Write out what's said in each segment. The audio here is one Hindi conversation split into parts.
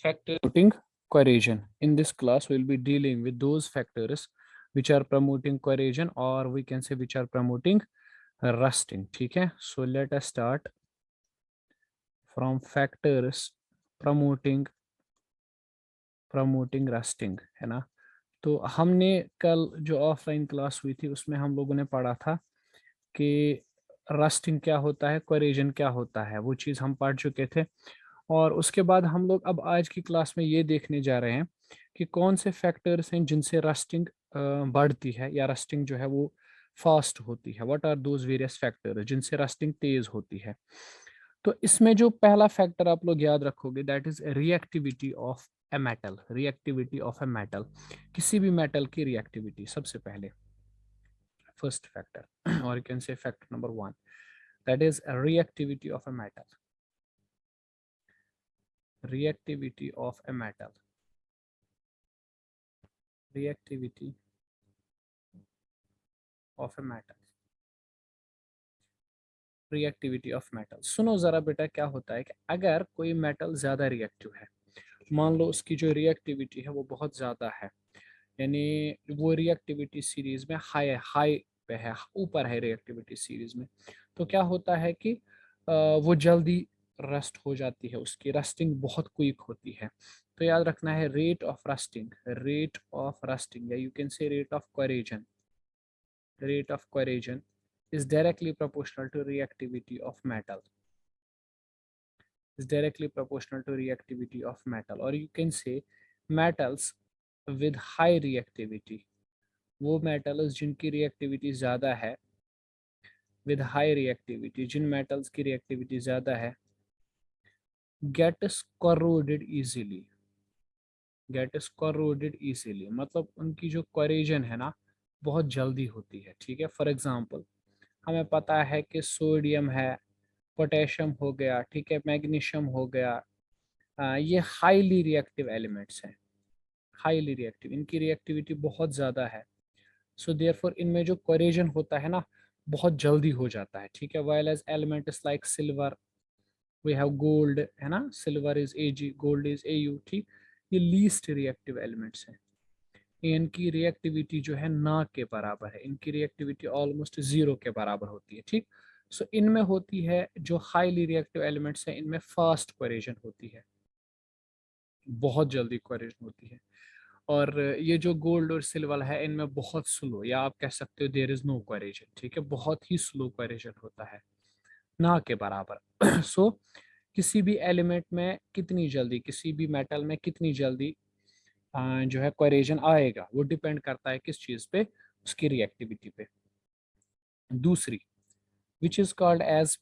factor promoting cohesion. In this class, we'll be dealing with those factors which are promoting cohesion, or we can say which are promoting rusting. ठीक है? So let us start from factors promoting rusting, है ना? तो हमने कल जो ऑफलाइन क्लास हुई थी उसमें हम लोगों ने पढ़ा था कि रस्टिंग क्या होता है, कोरेजन क्या होता है, वो चीज़ हम पढ़ चुके थे। और उसके बाद हम लोग अब आज की क्लास में ये देखने जा रहे हैं कि कौन से फैक्टर्स हैं जिनसे रस्टिंग बढ़ती है या रस्टिंग जो है वो फास्ट होती है। What are those various factors जिनसे रस्टिंग तेज होती है। तो इसमें जो पहला फैक्टर आप लोग याद रखोगे that is reactivity of a metal. Reactivity of a metal, किसी भी मेटल की रिएक्टिविटी सबसे पहले फर्स्ट फैक्टर और यू कैन से factor number one, that is reactivity of a metal. Reactivity of a metal. Reactivity of a metal. Reactivity of metal. सुनो जरा बेटा, क्या होता है कि अगर कोई मेटल ज्यादा रिएक्टिव है, मान लो उसकी जो रिएक्टिविटी है वो बहुत ज्यादा है, यानी वो रिएक्टिविटी सीरीज में हाई हाई पे है, ऊपर है रिएक्टिविटी सीरीज में, तो क्या होता है कि वो जल्दी रस्ट हो जाती है, उसकी रस्टिंग बहुत क्विक होती है। तो याद रखना है rate of rusting, rate of rusting या you can say rate of corrosion, rate of corrosion is directly proportional to reactivity of metal, is directly proportional to reactivity of metal, or you can say metals with high reactivity, वो metals जिनकी reactivity ज़्यादा है, with high reactivity, Jin metals की reactivity ज़्यादा है, get corroded easily, get corroded easily, मतलब उनकी जो corrosion है ना बहुत जल्दी होती है। ठीक है, फॉर एग्जांपल हमें पता है कि सोडियम है, पोटेशियम हो गया, ठीक है, मैग्नीशियम हो गया, ये हाईली रिएक्टिव एलिमेंट्स हैं, हाईली रिएक्टिव, इनकी रिएक्टिविटी बहुत ज़्यादा है। सो देयरफॉर इनमें जो कोरेजन होता है ना बहुत जल्दी हो जाता है। ठीक है, while as elements like silver, we have gold, है ना, silver is Ag, gold is Au। ठीक, ये लीस्ट रिएक्टिव एलिमेंट्स हैं, इनकी रिएक्टिविटी जो है ना के बराबर है, इनकी रिएक्टिविटी ऑलमोस्ट जीरो के बराबर होती है। ठीक, सो इनमें होती है जो हाईली रिएक्टिव एलिमेंट्स हैं, इनमें फास्ट कोरेजन होती है, बहुत जल्दी कोरेजन होती है। और ये जो गोल्ड और सिल्वर है इनमें बहुत स्लो, या आप कह सकते हो देयर इज नो कोरेजन। ठीक है, बहुत ही स्लो कोरेजन होता है, ना के बराबर। सो किसी भी एलिमेंट में कितनी जल्दी, किसी भी मेटल में कितनी जल्दी जो है कोरेजन आएगा वो डिपेंड करता है किस चीज़ पे, उसकी रिएक्टिविटी पे। दूसरी which is called as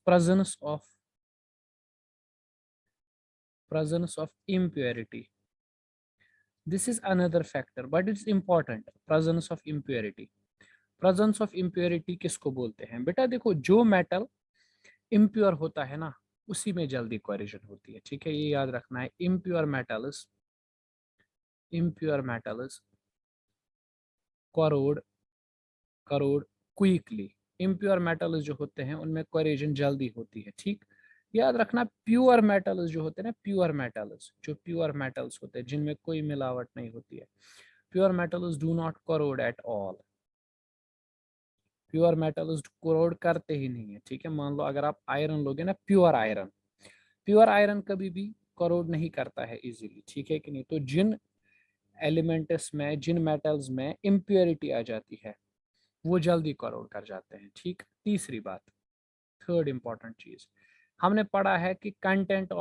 presence of impurity. This is another factor but it's important, presence of impurity. Presence of impurity किसको बोलते हैं बेटा? देखो, जो मेटल इम्प्योर होता है ना उसी में जल्दी कोरिजन होती है। ठीक है, ये याद रखना है, impure metals corrode corrode quickly. Impure metals जो होते हैं उनमें कोरिजन जल्दी होती है। ठीक, याद रखना प्योर मेटल्स जो होते हैं ना, प्योर मेटल्स, जो प्योर मेटल्स होते हैं जिनमें कोई मिलावट नहीं होती है, pure metals do not corrode at all. Pure metals corrode करते ही नहीं है। ठीक है, मान लो अगर आप आयरन लोगे ना, प्योर आयरन, प्योर आयरन कभी भी कोरोड नहीं करता है इजीली। ठीक है कि नहीं? तो जिन एलिमेंट्स में, जिन मेटल्स में इम्प्योरिटी आ जाती है वो जल्दी कोरोड कर जाते हैं। ठीक, तीसरी बात, थर्ड इंपॉर्टेंट चीज, हमने पढ़ा है कि content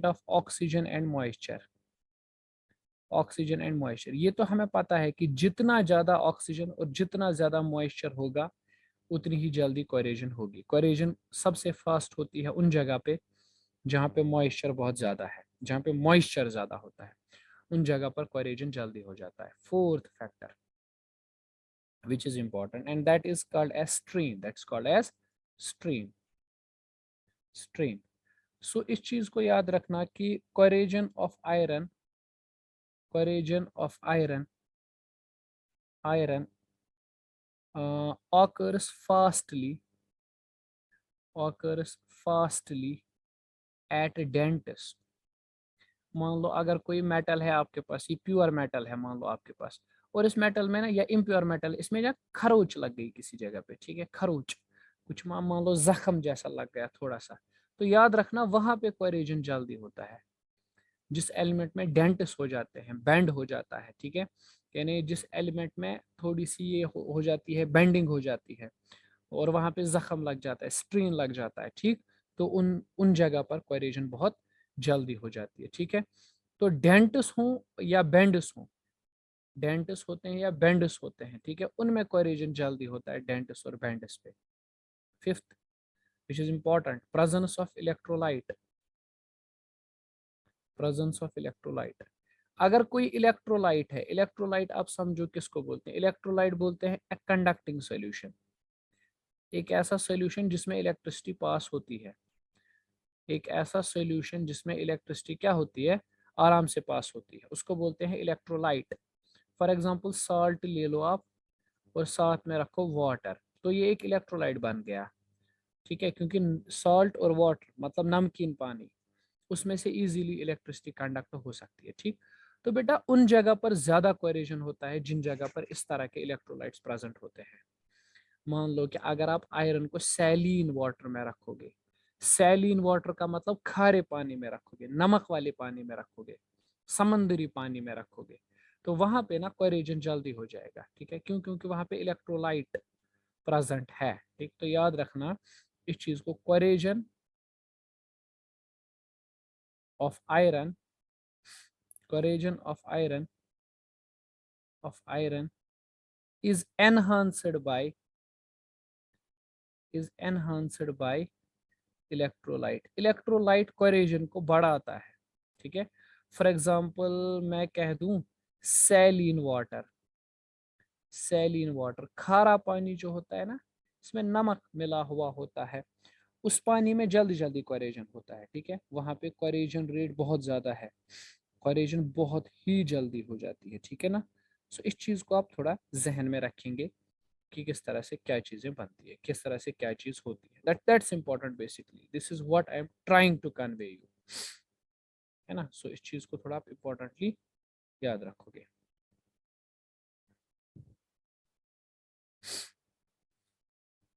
of oxygen and moisture, oxygen and moisture, ये तो हमें पता है कि जितना ज्यादा ऑक्सीजन और जितना ज्यादा मॉइस्चर होगा उतनी ही जल्दी कोरेजन होगी। कोरेजन सबसे फास्ट होती है उन जगह पे जहाँ पे मॉइस्चर बहुत ज्यादा है, जहाँ पे मॉइस्चर ज्यादा होता है उन जगह पर कोरेजन जल्दी हो जाता है। Fourth factor which is important and that is called as stream, that's called as stream. So इस चीज को याद रखना कि corrosion of iron occurs fastly at dentists, मान लो अगर कोई मेटल है आपके पास, ये प्योर मेटल है मान लो आपके पास, और इस मेटल में ना, या इम्प्योर मेटल, इसमें ना खरोच लग गई किसी जगह पे, ठीक है, खरोच, कुछ मान लो जख्म जैसा लग गया थोड़ा सा, तो याद रखना वहां पे कोरिजन जल्दी होता है। जिस एलिमेंट में डेंटिस हो जाते हैं, बेंड हो जाता है, ठीक है, यानी जिस एलिमेंट में थोड़ी सी ये हो जाती है, बेंडिंग हो जाती है, और वहां पे जख्म लग जाता है, स्ट्रेन लग जाता है, ठीक, तो उन उन जगह पर कोरिजन बहुत जल्दी हो जाती है, ठीक है। तो डेंटिस हो या बेंडिस हो, डेंटिस होते हैं या बेंडिस होते हैं, ठीक है, उनमें कोरिजन जल्दी होता है, डेंटिस और बेंडिस पे। Fifth which is important, presence of electrolyte, presence of electrolyte. अगर कोई इलेक्ट्रोलाइट है, इलेक्ट्रोलाइट आप समझो किसको बोलते हैं, इलेक्ट्रोलाइट बोलते हैं ए कंडक्टिंग सॉल्यूशन, एक ऐसा सॉल्यूशन जिसमें इलेक्ट्रिसिटी पास होती है, एक ऐसा सॉल्यूशन जिसमें इलेक्ट्रिसिटी क्या होती है, आराम से पास होती है, उसको बोलते हैं इलेक्ट्रोलाइट। फॉर एग्जांपल सॉल्ट ले लो आप, और साथ में रखो वाटर, तो ये एक इलेक्ट्रोलाइट बन गया, ठीक है, क्योंकि सॉल्ट और वाटर मतलब नमकीन पानी, उसमें से इजीली इलेक्ट्रिसिटी कंडक्ट हो सकती है, ठीक। तो बेटा उन जगह पर ज्यादा कोरिजन होता है जिन जगह पर इस तरह के इलेक्ट्रोलाइट्स प्रेजेंट होते हैं। मान लो कि अगर आप आयरन को सैलीन वाटर में रखोगे, सैलीन वाटर का मतलब खारे पानी में रखोगे, नमक वाले पानी में रखोगे, समंदरी पानी में रखोगे, तो वहां पे ना कोरिजन जल्दी हो जाएगा, ठीक है, क्यों, क्योंकि वहां पे इलेक्ट्रोलाइट प्रेजेंट है, ठीक। तो याद रखना इस चीज को, corrosion of iron, corrosion of iron is enhanced by electrolyte, electrolyte corrosion को बढ़ाता है, ठीक है। फॉर एग्जांपल मैं कह दूं सैलिन वाटर, सैलिन वाटर खारा पानी जो होता है ना, इसमें नमक मिला हुआ होता है, उस पानी में जल्दी जल्दी कोरिजन होता है, ठीक है, वहां पे कोरिजन रेट बहुत ज्यादा है, कोरिजन बहुत ही जल्दी हो जाती है, ठीक है ना। सो इस चीज को आप थोड़ा जहन में रखेंगे कि किस तरह से क्या चीजें बनती है, किस तरह से क्या चीज होती है, that's important, basically this is what I am trying to convey you, है ना। सो इस चीज को थोड़ा आप इंपॉर्टेंटली याद रखोगे,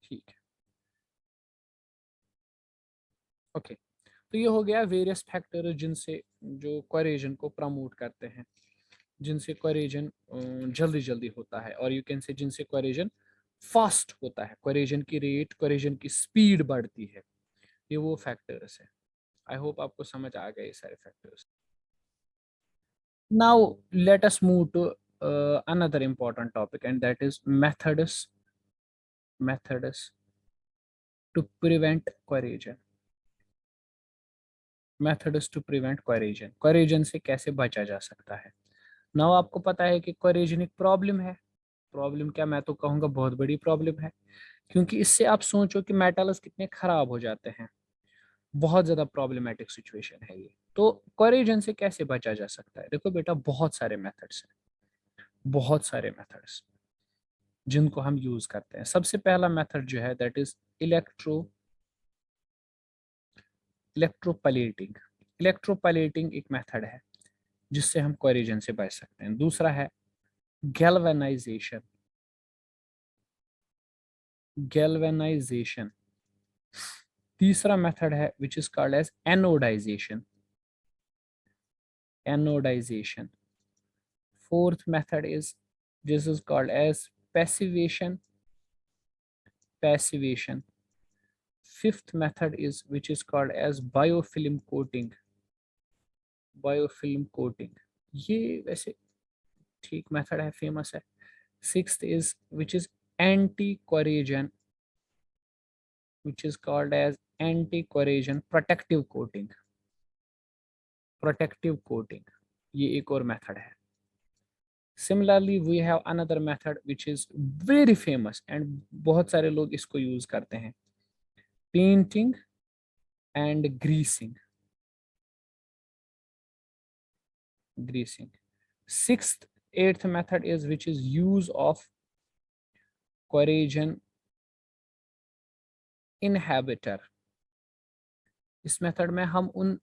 ठीक है, ओके। तो ये हो गया वेरियस फैक्टर जिनसे जो कोरिजन को प्रमोट करते हैं, जिनसे कोरिजन जल्दी जल्दी होता है, और यू कैन से जिनसे कोरिजन फास्ट होता है, कोरिजन की रेट, कोरिजन की स्पीड बढ़ती है, ये वो फैक्टर्स है। आई होप आपको समझ आ गए ये सारे factors. Now let us move to another important topic, and that is methods to prevent corrosion. Methods to prevent corrosion. Corrosion से कैसे बचा जा सकता है। Now आपको पता है कि corrosion एक प्रॉब्लम है, प्रॉब्लम क्या, मैं तो कहूँगा बहुत बड़ी प्रॉब्लम है, क्योंकि इससे आप सोचो कि मेटल्स कितने खराब हो जाते हैं, बहुत ज़्यादा प्रॉब्लमेटिक सिचुएशन है ये। तो corrosion से कैसे बचा जा सकता है, देखो बेटा बहुत सारे मेथड्स हैं, बहुत सारे मेथड्स जिनको हम यूज करते हैं। सबसे पहला मेथड जो है दैट इज इलेक्ट्रोपलेटिंग। इलेक्ट्रोपलेटिंग एक मेथड है जिससे हम कोरिजन से बच सकते हैं। दूसरा है गैल्वेनाइजेशन, गैल्वेनाइजेशन। तीसरा मेथड है which is called as anodisation, anodisation. Fourth method is this is called as passivation, passivation. Fifth method is which is called as biofilm coating, biofilm coating, ये वैसे ठीक मेथड है, फेमस है। Sixth is which is anti corrosion, which is called as anti corrosion protective coating, protective coating, ये एक और मेथड है। Similarly we have another method which is very famous and बहुत सारे लोग इसको यूज करते हैं, painting and greasing, greasing. Sixth, eighth method is which is use of corrosion inhibitor। इस मेथड में हम उन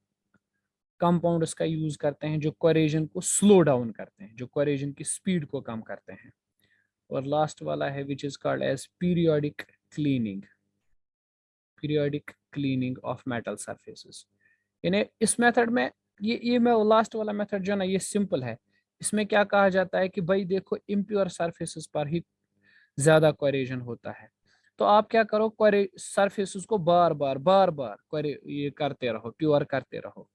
कंपाउंड्स का यूज करते हैं जो कोरेजन को स्लो डाउन करते हैं, जो कोरेजन की स्पीड को कम करते हैं। और लास्ट वाला है which is called as periodic cleaning, periodic cleaning of metal surfaces. यानी इस मेथड में ये मैं लास्ट वाला मेथड जो ना ये सिंपल है। इसमें क्या कहा जाता है कि भाई देखो इम्प्योर सरफेसेस पर ही ज्यादा कोरेजन होता है, तो आप क्या करो, क्वेरी सरफेसेस को बार बार क्वेरी ये करते रहो, प्योर करते रहो।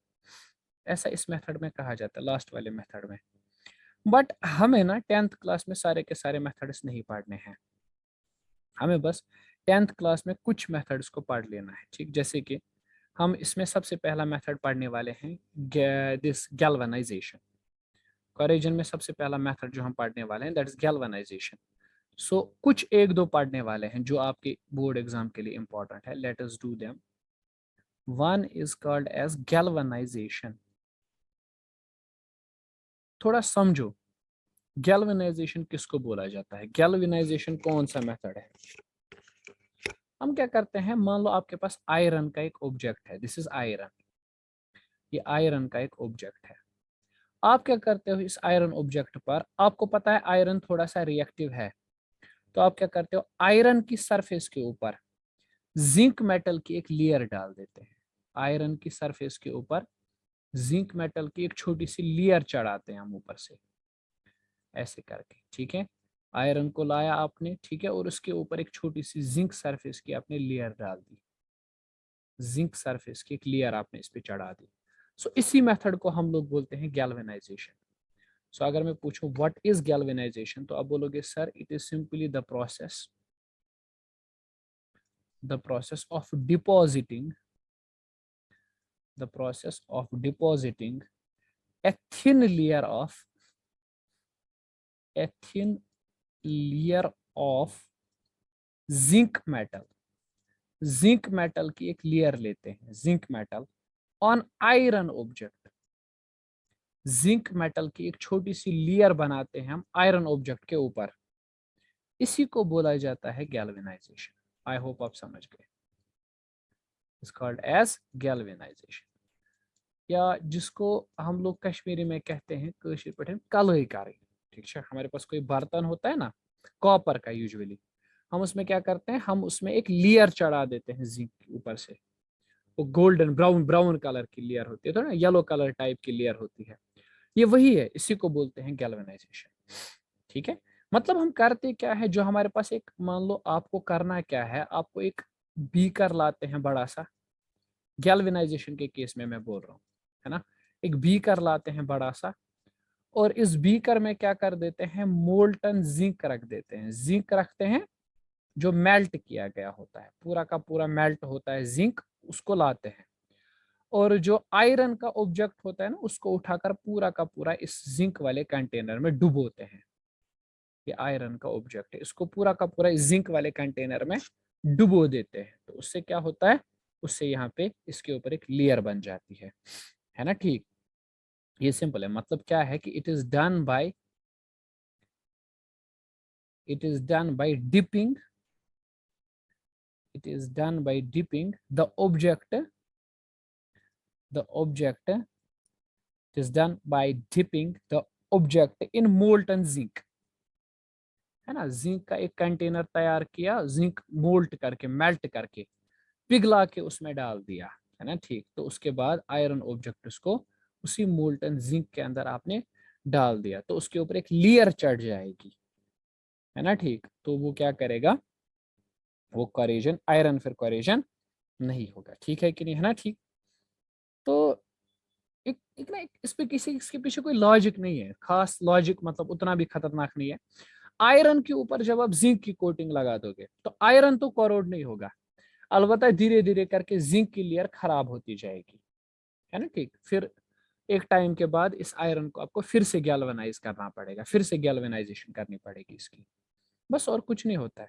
ऐसा इस मेथड में कहा जाता है, लास्ट वाले मेथड में। बट हमें ना 10th क्लास में सारे के सारे मेथड्स नहीं पढ़ने हैं, हमें बस 10th क्लास में कुछ मेथड्स को पढ़ लेना है, ठीक। जैसे कि हम इसमें सबसे पहला मेथड पढ़ने वाले हैं दिस गैल्वेनाइजेशन। कोरेजन में सबसे पहला मेथड जो हम पढ़ने वाले हैं दैट इज गैल्वेनाइजेशन। सो कुछ एक दो पढ़ने वाले हैं जो आपके बोर्ड एग्जाम के लिए इंपॉर्टेंट है, let us do them. One is called as galvanisation. थोड़ा समझो गैल्वेनाइजेशन किसको बोला जाता है, गैल्वेनाइजेशन कौन सा मेथड है। हम क्या करते हैं, मान लो आपके पास आयरन का एक ऑब्जेक्ट है, दिस इज आयरन, ये आयरन का एक ऑब्जेक्ट है। आप क्या करते हो, इस आयरन ऑब्जेक्ट पर आपको पता है आयरन थोड़ा सा रिएक्टिव है, तो आप क्या करते हो, आयरन की सरफेस के ऊपर जिंक मेटल की एक लेयर डाल देते हैं। आयरन की सरफेस के ऊपर जिंक मेटल की एक छोटी सी लेयर चढ़ाते हैं हम ऊपर से, ऐसे करके, ठीक है। आयरन को लाया आपने, ठीक है, और उसके ऊपर एक छोटी सी जिंक सरफेस की आपने लेयर डाल दी, जिंक सरफेस की एक लेयर आपने इस पे चढ़ा दी। सो इसी मेथड को हम लोग बोलते हैं गैल्वेनाइजेशन। सो अगर मैं पूछूं व्हाट इज गैल्वेनाइजेशन, तो आप बोलोगे sir it is simply the process of depositing the process of depositing a thin layer of a thin layer of zinc metal, zinc metal की एक लेयर लेते हैं, zinc metal on iron object, zinc metal की एक छोटी सी लेयर बनाते हैं हम आयरन ऑब्जेक्ट के ऊपर, इसी को बोला जाता है गैल्वेनाइजेशन। आई होप आप समझ गए, इट्स कॉल्ड एज गैल्वेनाइजेशन, या जिसको हम लोग कश्मीरी में कहते हैं कशीर पे कलई कारी, ठीक है। हमारे पास कोई बर्तन होता है ना कॉपर का यूजुअली, हम उसमें क्या करते हैं, हम उसमें एक लेयर चढ़ा देते हैं जिंक के ऊपर से, वो गोल्डन ब्राउन ब्राउन कलर की लेयर होती है, तो ना येलो कलर टाइप की लेयर होती है, ये वही है, इसी को बोलते हैं गैल्वेनाइजेशन, ठीक है। मतलब हम करते क्या है, जो हमारे पास एक, मान लो आपको करना क्या है, आपको एक बीकर लाते हैं बड़ा सा, गैल्वेनाइजेशन के केस में मैं बोल रहा हूँ, है ना। एक बीकर लाते हैं बड़ा सा, और इस बीकर में क्या कर देते हैं, मोल्टन जिंक रख देते हैं, जिंक रखते हैं जो मेल्ट किया गया होता है, पूरा का पूरा मेल्ट होता है जिंक, उसको लाते हैं, और जो आयरन का ऑब्जेक्ट होता है ना उसको उठाकर पूरा का पूरा इस जिंक वाले कंटेनर में डुबोते हैं। ये आयरन का ऑब्जेक्ट है, इसको पूरा का पूरा इस जिंक वाले कंटेनर में डुबो देते हैं, तो उससे क्या होता है, उससे यहाँ पे इसके ऊपर एक लेयर बन जाती है ना, ठीक। ये सिंपल है, मतलब क्या है कि it is done by dipping it is done by dipping the object it is done by dipping the object in molten zinc, है ना। जिंक का एक कंटेनर तैयार किया, जिंक मोल्ट करके मेल्ट करके पिघला के उसमें डाल दिया, है ना, ठीक। तो उसके बाद आयरन ऑब्जेक्ट उसको उसी मोल्टन जिंक के अंदर आपने डाल दिया, तो उसके ऊपर एक लेयर चढ़ जाएगी, है ना, ठीक। तो वो क्या करेगा, वो कोरेजन आयरन फिर कोरेजन नहीं होगा, ठीक है कि नहीं, है ना, ठीक। तो एक ना इस पे किसी इसके पीछे कोई लॉजिक नहीं है, खास लॉजिक, मतलब उतना भी खतरनाक नहीं है। आयरन के ऊपर जब आप जिंक की कोटिंग लगा दोगे तो आयरन तो कोरोड नहीं होगा, अलबत्ता धीरे धीरे करके जिंक की लेयर खराब होती जाएगी, है ना, ठीक। फिर एक टाइम के बाद इस आयरन को आपको फिर से गैल्वेनाइज करना पड़ेगा, फिर से गैल्वेनाइजेशन करनी पड़ेगी इसकी, बस और कुछ नहीं होता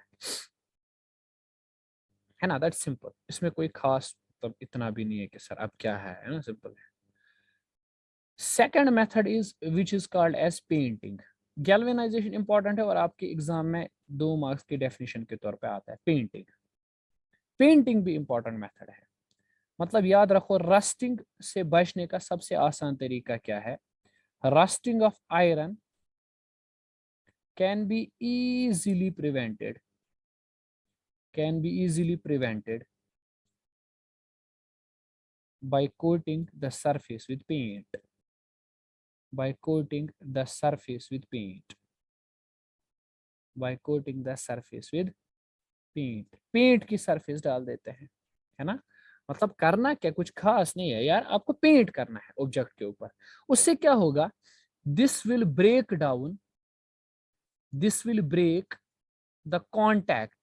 है ना, दैट सिंपल। इसमें कोई खास मतलब इतना भी नहीं है कि सर अब क्या है ना, सिंपल है। Second method is which is called as painting. Galvanisation important है और आपके एग्जाम में 2 मार्क्स की डेफिनेशन के तौर पे आता है पेंटिंग। पेंटिंग भी इंपॉर्टेंट मेथड है। मतलब याद रखो, रस्टिंग से बचने का सबसे आसान तरीका क्या है? Rusting of iron can be easily prevented, can be easily prevented by coating the surface with paint, by coating the surface with paint, by coating the surface with paint. Paint की सरफेस डाल देते हैं, है ना? मतलब करना क्या, कुछ खास नहीं है यार, आपको पेंट करना है ऑब्जेक्ट के ऊपर। उससे क्या होगा? This will break down, this will break the contact,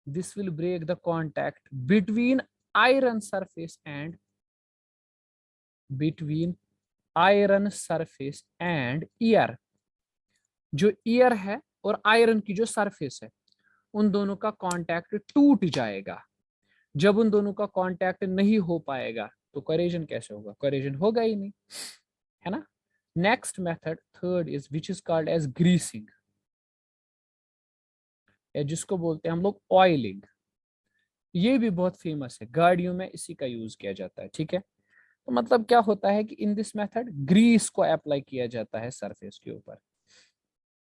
this will break the contact between iron surface and between iron surface and ear। जो ईयर है और आयरन की जो सरफेस है, उन दोनों का कांटेक्ट टूट जाएगा। जब उन दोनों का कांटेक्ट नहीं हो पाएगा तो कोरेजन कैसे होगा? कोरेजन होगा ही नहीं, है ना? Next method third is which is called as greasing, या जिसको बोलते हैं हम लोग ऑयलिंग। ये भी बहुत फेमस है, गाड़ियों में इसी का यूज किया जाता है, ठीक है? तो मतलब क्या होता है कि इन दिस मेथड ग्रीस को अप्लाई किया जाता है सरफेस के ऊपर।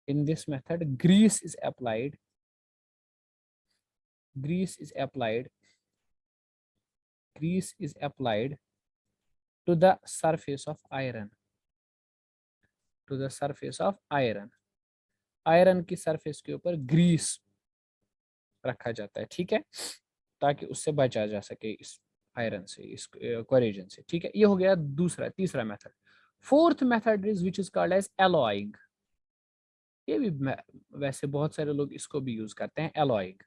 In this method grease is applied, grease is applied, grease is applied to the surface of iron, to the surface of iron। Iron की सरफेस के ऊपर ग्रीस रखा जाता है, ठीक है, ताकि उससे बचा जा सके इस आयरन से, इस कोरेजन से, ठीक है? ये हो गया दूसरा, तीसरा method. Fourth method is which is called as alloying. ये भी वैसे बहुत सारे लोग इसको भी यूज करते हैं, एलॉइंग।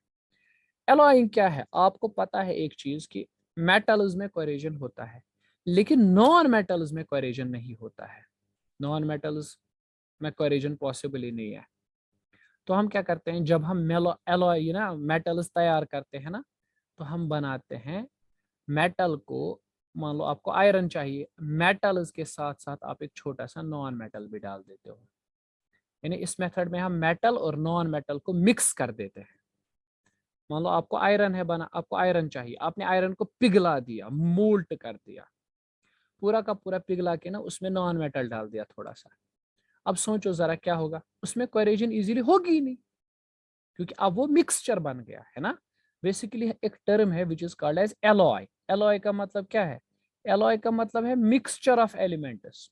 एलॉइंग क्या है? आपको पता है एक चीज कि मेटल्स में कोरेजन होता है, लेकिन नॉन मेटल्स में कोरेजन नहीं होता है। नॉन मेटल्स में कोरेजन पॉसिबल ही नहीं है। तो हम क्या करते हैं, जब हम मेलो एलॉय ना मेटल्स तैयार करते हैं ना, तो हम बनाते हैं मेटल को। मान लो आपको आयरन चाहिए, मेटल्स के साथ साथ आप एक छोटा सा नॉन मेटल भी डाल देते हो। यानी इस मेथड में हम मेटल और नॉन मेटल को मिक्स कर देते हैं। मान लो आपको आयरन है बना, आपको आयरन चाहिए, आपने आयरन को पिघला दिया, मोल्ट कर दिया, पूरा का पूरा पिघला के ना उसमें नॉन मेटल डाल दिया थोड़ा सा। अब सोचो जरा क्या होगा? उसमें कोरेजन इजीली होगी ही नहीं, क्योंकि अब वो मिक्सचर बन गया है ना। बेसिकली एक टर्म है which is called as alloy. Alloy का मतलब क्या है? एलॉय का मतलब है मिक्सचर ऑफ एलिमेंट्स।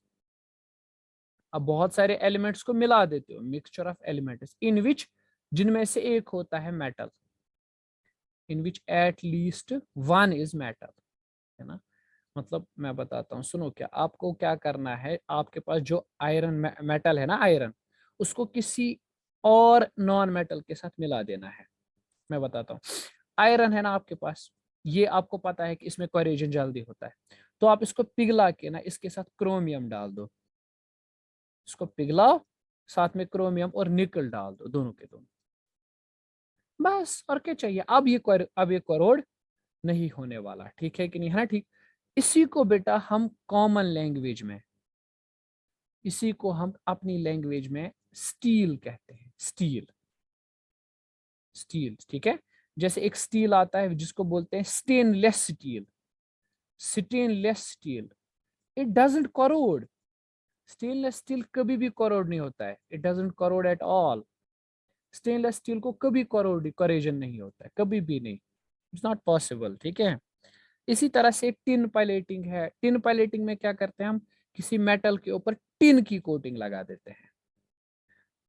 अब बहुत सारे एलिमेंट्स को मिला देते हो, मिक्सचर ऑफ एलिमेंट्स इन विच, जिनमें से एक होता है metal, in which at least one is metal, है ना? मतलब मैं बताता हूँ, सुनो, क्या आपको क्या करना है, आपके पास जो आयरन मेटल है ना, आयरन, उसको किसी और नॉन मेटल के साथ मिला देना है। मैं बताता हूँ, आयरन है ना आपके पास, ये आपको पता है कि इसमें कोरेजन जल्दी होता है, तो आप इसको पिघला के ना इसके साथ क्रोमियम डाल दो। इसको पिघलाओ, साथ में क्रोमियम और निकल डाल दो, दोनों के दोनों, बस। और क्या चाहिए? अब ये कोरोड नहीं होने वाला, ठीक है कि नहीं, है ना? ठीक। इसी को बेटा हम कॉमन लैंग्वेज में, इसी को हम अपनी लैंग्वेज में स्टील कहते हैं, स्टील, स्टील, ठीक है? जैसे एक स्टील आता है जिसको बोलते हैं stainless steel, stainless steel, it doesn't crore. Stainless steel कभी भी करोड नहीं होता है, it doesn't crore at all. Stainless steel को कभी करोजन नहीं होता है, कभी भी नहीं, इट्स नॉट पॉसिबल, ठीक है? इसी तरह से टिन पायलेटिंग है। टिन पायलेटिंग में क्या करते हैं हम? किसी मेटल के ऊपर टिन की कोटिंग लगा देते हैं,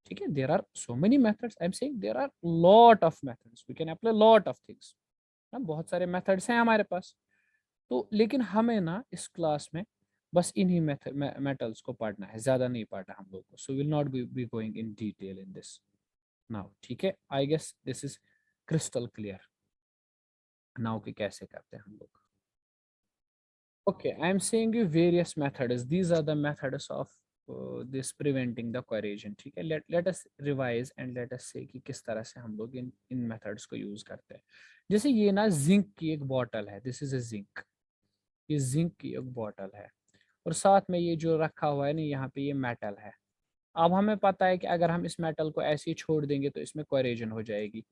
ठीक है? There are so many methods, I am saying there are lot of methods, we can apply lot of things ना, बहुत सारे मेथड्स हैं हमारे पास। तो लेकिन हमें ना इस क्लास में बस इन्हीं मेटल्स को पढ़ना है, ज्यादा नहीं पढ़ना हम लोग को। So will not be going in detail in this now, ठीक है? I guess this is crystal clear now कि कैसे करते हैं हम लोग। Okay, I am saying you various methods. These are the methods of this preventing the corrosion. ठीक है? Let us revise and let us say कि किस तरह से हम लोग इन methods को use करते हैं। जैसे ये ना जिंक की एक बॉटल है, दिस इज ए जिंक, ये जिंक की एक बॉटल है, और साथ में ये जो रखा हुआ है ना यहाँ पे, ये मेटल है। अब हमें पता है कि अगर हम इस मेटल को ऐसे ही छोड़ देंगे तो इसमें कोरेजन हो जाएगी।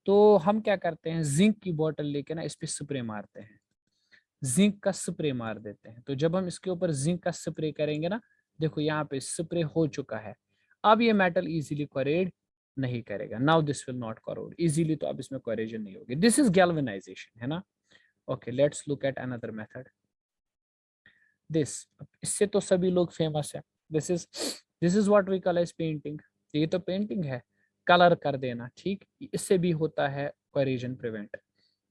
तो हम क्या करते हैं, जिंक की बोतल लेके ना इस पे स्प्रे मारते हैं, जिंक का स्प्रे मार देते हैं। तो जब हम इसके ऊपर जिंक का स्प्रे करेंगे ना, देखो यहाँ पे स्प्रे हो चुका है, अब ये मेटल इजीली कोरेड नहीं करेगा। Now this will not corrode easily, तो अब इसमें कोरेजन नहीं होगी। दिस इज गैल्वेनाइजेशन, है ना। Okay, let's look at another method. This, इससे तो सभी लोग फेमस है। This is what we call as painting. ये तो पेंटिंग है, कलर कर देना, ठीक। इससे भी होता है corrosion prevent.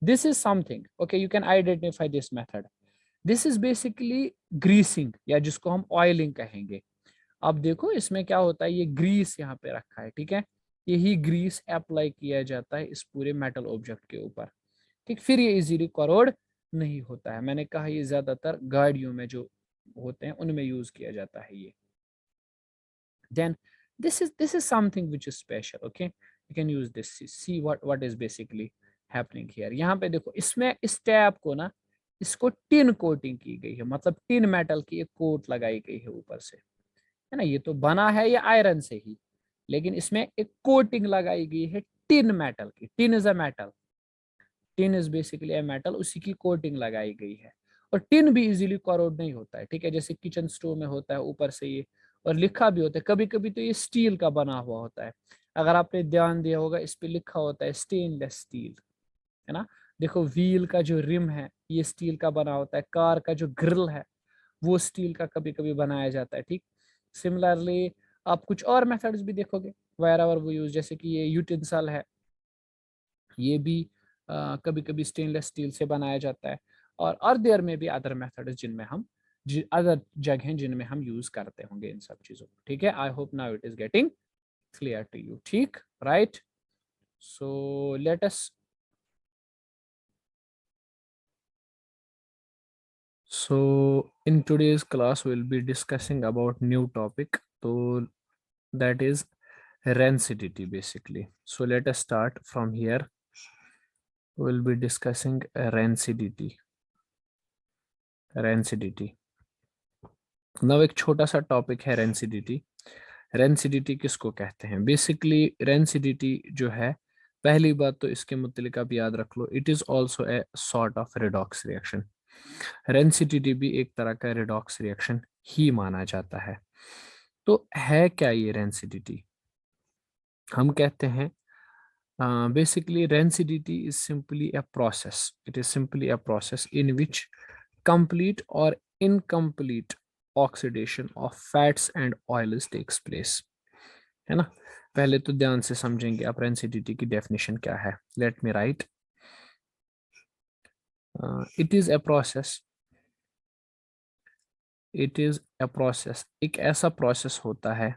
This is something, okay, you can identify this method. This is basically greasing, या जिसको हम ऑयलिंग कहेंगे। अब देखो इसमें क्या होता है, ये ग्रीस यहाँ पे रखा है, ठीक है। यही ग्रीस अप्लाई किया जाता है इस पूरे मेटल ऑब्जेक्ट के ऊपर, ठीक। फिर ये इजीली करोड नहीं होता है। मैंने कहा ये ज्यादातर गाड़ियों में जो होते हैं उनमें यूज किया जाता है ये। then this is something which is special, okay, you can use this, see what is basically happening here। यहाँ पे देखो, इसमें इस टैप को ना, इसको टिन कोटिंग की गई है, मतलब टिन मेटल की एक कोट लगाई गई है ऊपर से, है ना। ये तो बना है ये आयरन से ही, लेकिन इसमें एक कोटिंग लगाई गई है टिन मेटल की। Tin is a metal, tin is basically a metal, उसी की कोटिंग लगाई गई है। और टिन भी इजीली करोड नहीं होता है, ठीक है। जैसे किचन स्टोव में होता है ऊपर से ये, और लिखा भी होता है, कभी कभी तो ये स्टील का बना हुआ होता है। अगर आपने ध्यान दिया होगा, इस पे लिखा होता है स्टेनलेस स्टील, है ना। देखो व्हील का जो रिम है ये स्टील का बना होता है, कार का जो ग्रिल है वो स्टील का कभी कभी बनाया जाता है, ठीक। सिमिलरली आप कुछ और मेथड्स भी देखोगे वेर एवर वो यूज, जैसे कि ये यूटेंसिल है, ये भी कभी कभी स्टेनलेस स्टील से बनाया जाता है। और देयर में भी अदर मेथड्स जिनमें हम अदर जगह जिनमें हम यूज करते होंगे इन सब चीजों को, ठीक है। I hope now it is getting clear to you, ठीक, right. So let us, so in today's class we'll be discussing about new topic, so that is rancidity basically। so let us start from here, we'll be discussing rancidity। नव एक छोटा सा टॉपिक है रेंसिडिटी। रेंसिडिटी किसको कहते हैं? बेसिकली रेंसिडिटी जो है, पहली बात तो इसके मुतलिक आप याद रख लो, it is also a sort of redox reaction. Rancidity भी एक तरह का रिडॉक्स रिएक्शन ही माना जाता है। तो है क्या ये रेंसिडिटी? हम कहते हैं basically rancidity is simply a process, it is simply a process in which complete or incomplete oxidation of fats and oils takes place, है ना। पहले तो ध्यान से समझेंगे आप रेंसिडिटी की डेफिनेशन क्या है। Let me right, it is a process, it is a process, एक ऐसा प्रोसेस होता है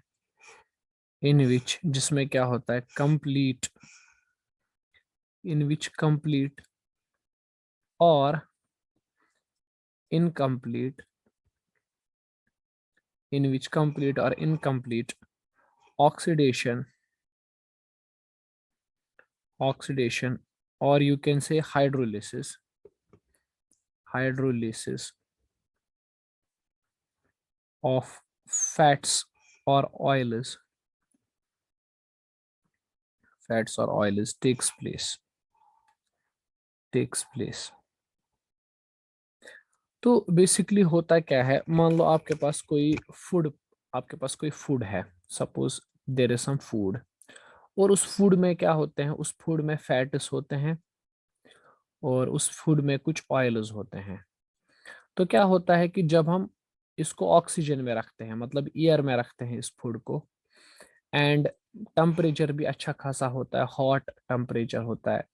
इन विच, जिसमें क्या होता है, कंप्लीट, इन विच कंप्लीट और incomplete, in which complete or incomplete oxidation, or you can say hydrolysis, hydrolysis of fats or oils, fats or oils takes place। तो बेसिकली होता क्या है, मान लो आपके पास कोई फूड, आपके पास कोई फूड है, suppose there is some food, और उस फूड में क्या होते हैं, उस फूड में फैट्स होते हैं और उस फूड में कुछ ऑयल्स होते हैं। तो क्या होता है कि जब हम इसको ऑक्सीजन में रखते हैं, मतलब एयर में रखते हैं इस फूड को, एंड टेम्परेचर भी अच्छा खासा होता है, हॉट टेम्परेचर होता है,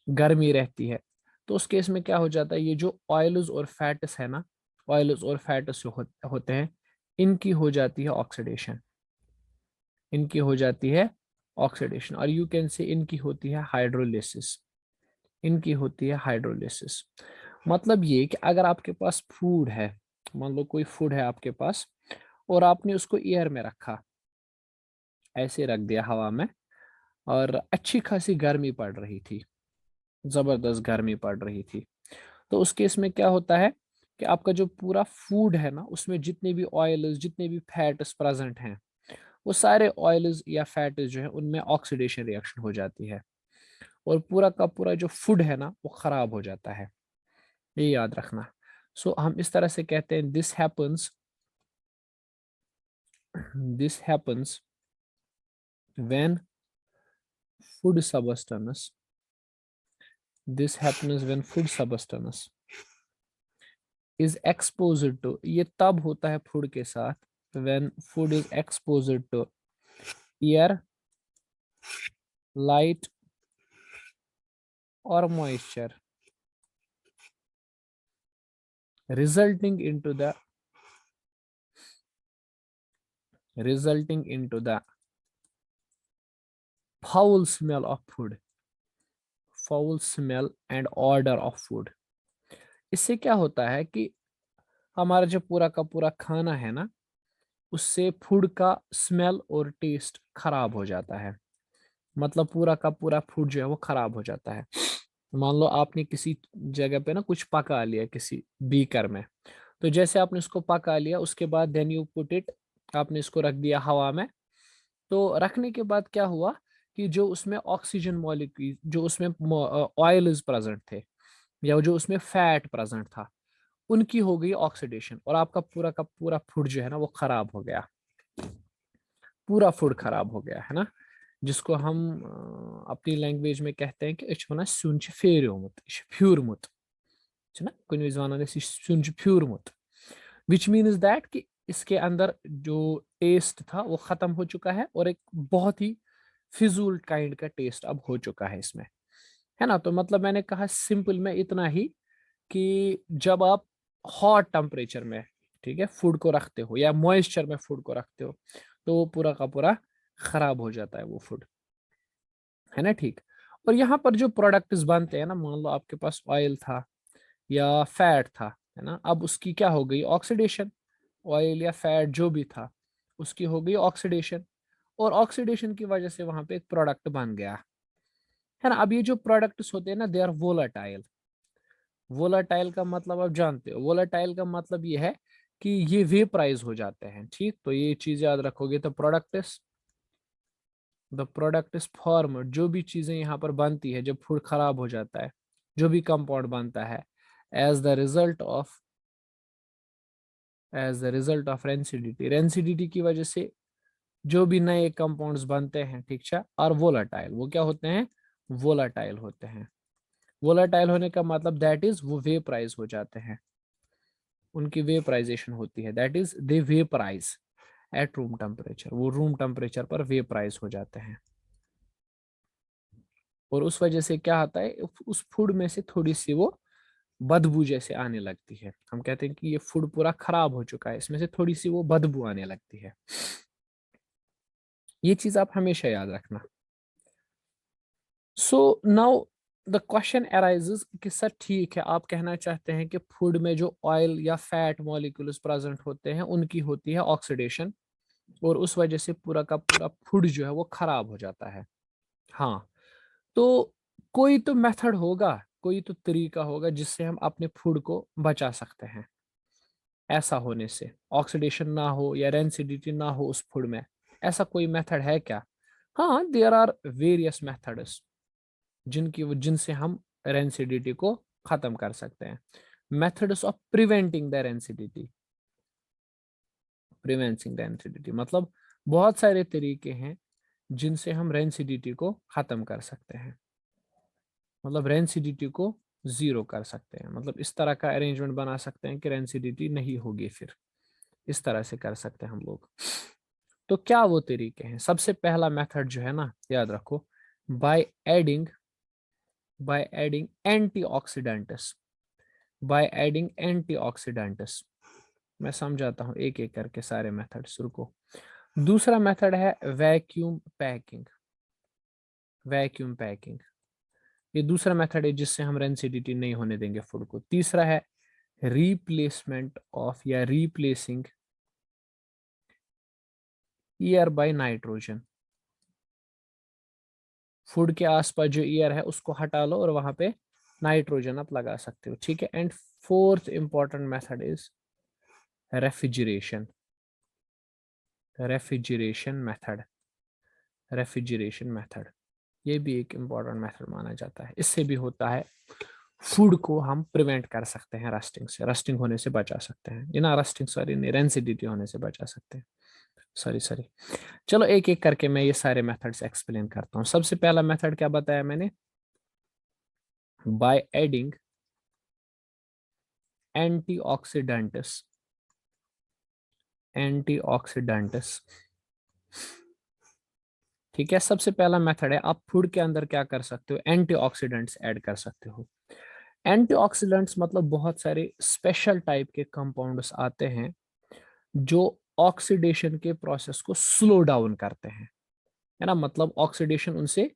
गर्मी रहती है, तो उस केस में क्या हो जाता है, ये जो ऑयल्स और फैट्स है ना, ऑयल्स और फैट्स जो होते हैं, इनकी हो जाती है ऑक्सीडेशन, इनकी हो जाती है ऑक्सीडेशन, और यू कैन से इनकी होती है हाइड्रोलिसिस, इनकी होती है हाइड्रोलिसिस। मतलब ये कि अगर आपके पास फूड है, मान लो कोई फूड है आपके पास, और आपने उसको एयर में रखा, ऐसे रख दिया हवा में, और अच्छी खासी गर्मी पड़ रही थी, जबरदस्त गर्मी पड़ रही थी, तो उस केस में क्या होता है कि आपका जो पूरा फूड है ना, उसमें जितने भी ऑयल्स, जितने भी फैट्स प्रेजेंट हैं, वो सारे ऑयल्स या फैट्स जो है उनमें ऑक्सीडेशन रिएक्शन हो जाती है, और पूरा का पूरा जो फूड है ना वो खराब हो जाता है। ये याद रखना। सो हम इस तरह से कहते हैं this happens when food substance this happens when food substance is exposed to, ये तब होता है फूड के साथ, when food is exposed to air, light और moisture, resulting into the resulting into the foul smell of food, foul smell and odor of food। इससे क्या होता है कि हमारा जो पूरा का पूरा खाना है ना, उससे फूड का स्मेल और टेस्ट खराब हो जाता है। मतलब पूरा का पूरा फूड जो है वो खराब हो जाता है। मान लो आपने किसी जगह पे ना कुछ पका लिया किसी बीकर में, तो जैसे आपने उसको पका लिया, उसके बाद देन यू पुट इट, आपने इसको रख दिया हवा में। तो रखने के बाद क्या हुआ कि जो उसमें ऑक्सीजन मॉलिक्यूल, जो उसमें ऑयल इज प्रेजेंट थे, या जो उसमें फैट प्रेजेंट था, उनकी हो गई ऑक्सीडेशन, और आपका पूरा का पूरा फूड जो है ना वो खराब हो गया। पूरा फूड खराब हो गया है ना, जिसको हम अपनी लैंग्वेज में कहते हैं कि इस वना सुन फेरियोमुत, फ्यूरमुत, ना कुछ वनान सुन फ्यूरमुत, विच मीन्स दैट कि इसके अंदर जो टेस्ट था वो खत्म हो चुका है, और एक बहुत ही फिजूल काइंड का टेस्ट अब हो चुका है इसमें, है ना। तो मतलब मैंने कहा सिंपल में इतना ही कि जब आप हॉट टेम्परेचर में, ठीक है, फूड को रखते हो या मॉइस्चर में फूड को रखते हो, तो वो पूरा का पूरा खराब हो जाता है वो फूड, है ना। ठीक। और यहाँ पर जो प्रोडक्ट्स बनते हैं ना, मान लो आपके पास ऑयल था या फैट था, है ना, अब उसकी क्या हो गई ऑक्सीडेशन। ऑयल या फैट जो भी था उसकी हो गई ऑक्सीडेशन, और ऑक्सीडेशन की वजह से वहां पे एक प्रोडक्ट बन गया, है ना। अब ये जो प्रोडक्ट्स होते हैं ना, दे आर वोलाटाइल। वोलाटाइल का मतलब आप जानते हो, वोलाटाइल का मतलब ये है कि ये वेपराइज हो जाते हैं, ठीक। तो ये चीज याद रखोगे। तो प्रोडक्ट इज फॉर्मड, जो भी चीजें यहाँ पर बनती है जब फूड खराब हो जाता है, जो भी कंपाउंड बनता है, as the result of rancidity, rancidity की वजह से जो भी नए कंपाउंड्स बनते हैं, ठीक है, और वोलाटाइल, वो क्या होते हैं, वोलाटाइल होते हैं। वोलाटाइल होने का मतलब दैट इज वो वेपराइज हो जाते हैं, उनकी वेपराइजेशन होती है, that is they vaporise at room temperature, वो रूम टेम्परेचर पर वेपराइज हो जाते हैं। और उस वजह से क्या होता है, उस फूड में से थोड़ी सी वो बदबू जैसे आने लगती है। हम कहते हैं कि ये फूड पूरा खराब हो चुका है, इसमें से थोड़ी सी वो बदबू आने लगती है। ये चीज आप हमेशा याद रखना। So now the question arises कि सर ठीक है, आप कहना चाहते हैं कि फूड में जो ऑयल या फैट मॉलिक्यूल्स प्रेजेंट होते हैं उनकी होती है ऑक्सीडेशन, और उस वजह से पूरा का पूरा फूड जो है वो खराब हो जाता है। हाँ, तो कोई तो मेथड होगा, कोई तो तरीका होगा जिससे हम अपने फूड को बचा सकते हैं ऐसा होने से, ऑक्सीडेशन ना हो या रेंसिडिटी ना हो उस फूड में। ऐसा कोई मेथड है क्या? हाँ, देयर आर वेरियस मेथड्स जिनसे हम रेंसिडिटी को खत्म कर सकते हैं। Methods of preventing the rancidity, preventing the rancidity मतलब बहुत सारे तरीके हैं जिनसे हम रेंसिडिटी को खत्म कर सकते हैं, मतलब रेंसिडिटी को जीरो कर सकते हैं। मतलब इस तरह का अरेंजमेंट बना सकते हैं कि रेंसिडिटी नहीं होगी, फिर इस तरह से कर सकते हैं हम लोग। तो क्या वो तरीके हैं? सबसे पहला मेथड जो है ना, याद रखो, by adding antioxidants, by adding antioxidants. मैं समझाता हूँ एक एक करके सारे मेथड्स, रुको। दूसरा मेथड है वैक्यूम पैकिंग, वैक्यूम पैकिंग, ये दूसरा मेथड है जिससे हम रेंसिडिटी नहीं होने देंगे फूड को। तीसरा है रिप्लेसमेंट ऑफ या replacing year by nitrogen, food के आसपास जो ईयर है उसको हटा लो और वहां पे नाइट्रोजन आप लगा सकते हो, ठीक है। And fourth important method is refrigeration, refrigeration method, refrigeration method, ये भी एक इंपॉर्टेंट मेथड माना जाता है। इससे भी होता है फूड को हम प्रिवेंट कर सकते हैं रस्टिंग से, रस्टिंग होने से बचा सकते हैं, ना रस्टिंग सॉरी नहीं, रेंसिडिटी होने से बचा सकते हैं, सॉरी सॉरी। चलो एक एक करके मैं ये सारे मेथड्स एक्सप्लेन करता हूँ। सबसे पहला मेथड क्या बताया मैंने, बाय एडिंग एंटीऑक्सीडेंट्स, एंटीऑक्सीडेंट्स, ठीक है। सबसे पहला मेथड है, आप फूड के अंदर क्या कर सकते हो, एंटीऑक्सीडेंट्स ऐड कर सकते हो। एंटीऑक्सीडेंट्स मतलब बहुत सारे स्पेशल टाइप के कंपाउंड्स आते हैं जो ऑक्सीडेशन के प्रोसेस को स्लो डाउन करते हैं, है ना। मतलब ऑक्सीडेशन उनसे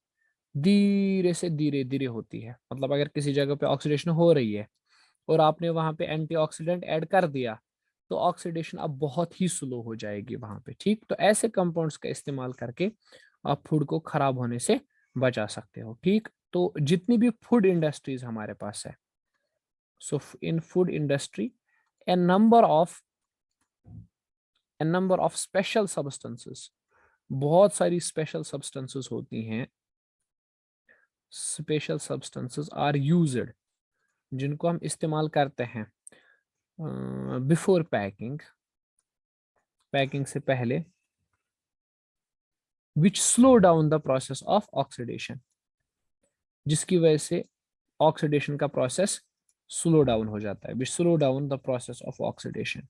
धीरे से धीरे धीरे होती है। मतलब अगर किसी जगह पे ऑक्सीडेशन हो रही है और आपने वहां पे एंटीऑक्सीडेंट ऐड कर दिया तो ऑक्सीडेशन अब बहुत ही स्लो हो जाएगी वहां पे, ठीक। तो ऐसे कंपाउंड्स का इस्तेमाल करके आप फूड को खराब होने से बचा सकते हो, ठीक। तो जितनी भी फूड इंडस्ट्रीज हमारे पास है, so in food industry a number of special substances, बहुत सारी स्पेशल सब्सटेंसेस होती हैं, स्पेशल सब्सटेंसेस आर यूज्ड, जिनको हम इस्तेमाल करते हैं बिफोर पैकिंग, पैकिंग से पहले, which slow down the process of oxidation, जिसकी वजह से ऑक्सीडेशन का प्रोसेस स्लो डाउन हो जाता है, which slow down the process of oxidation.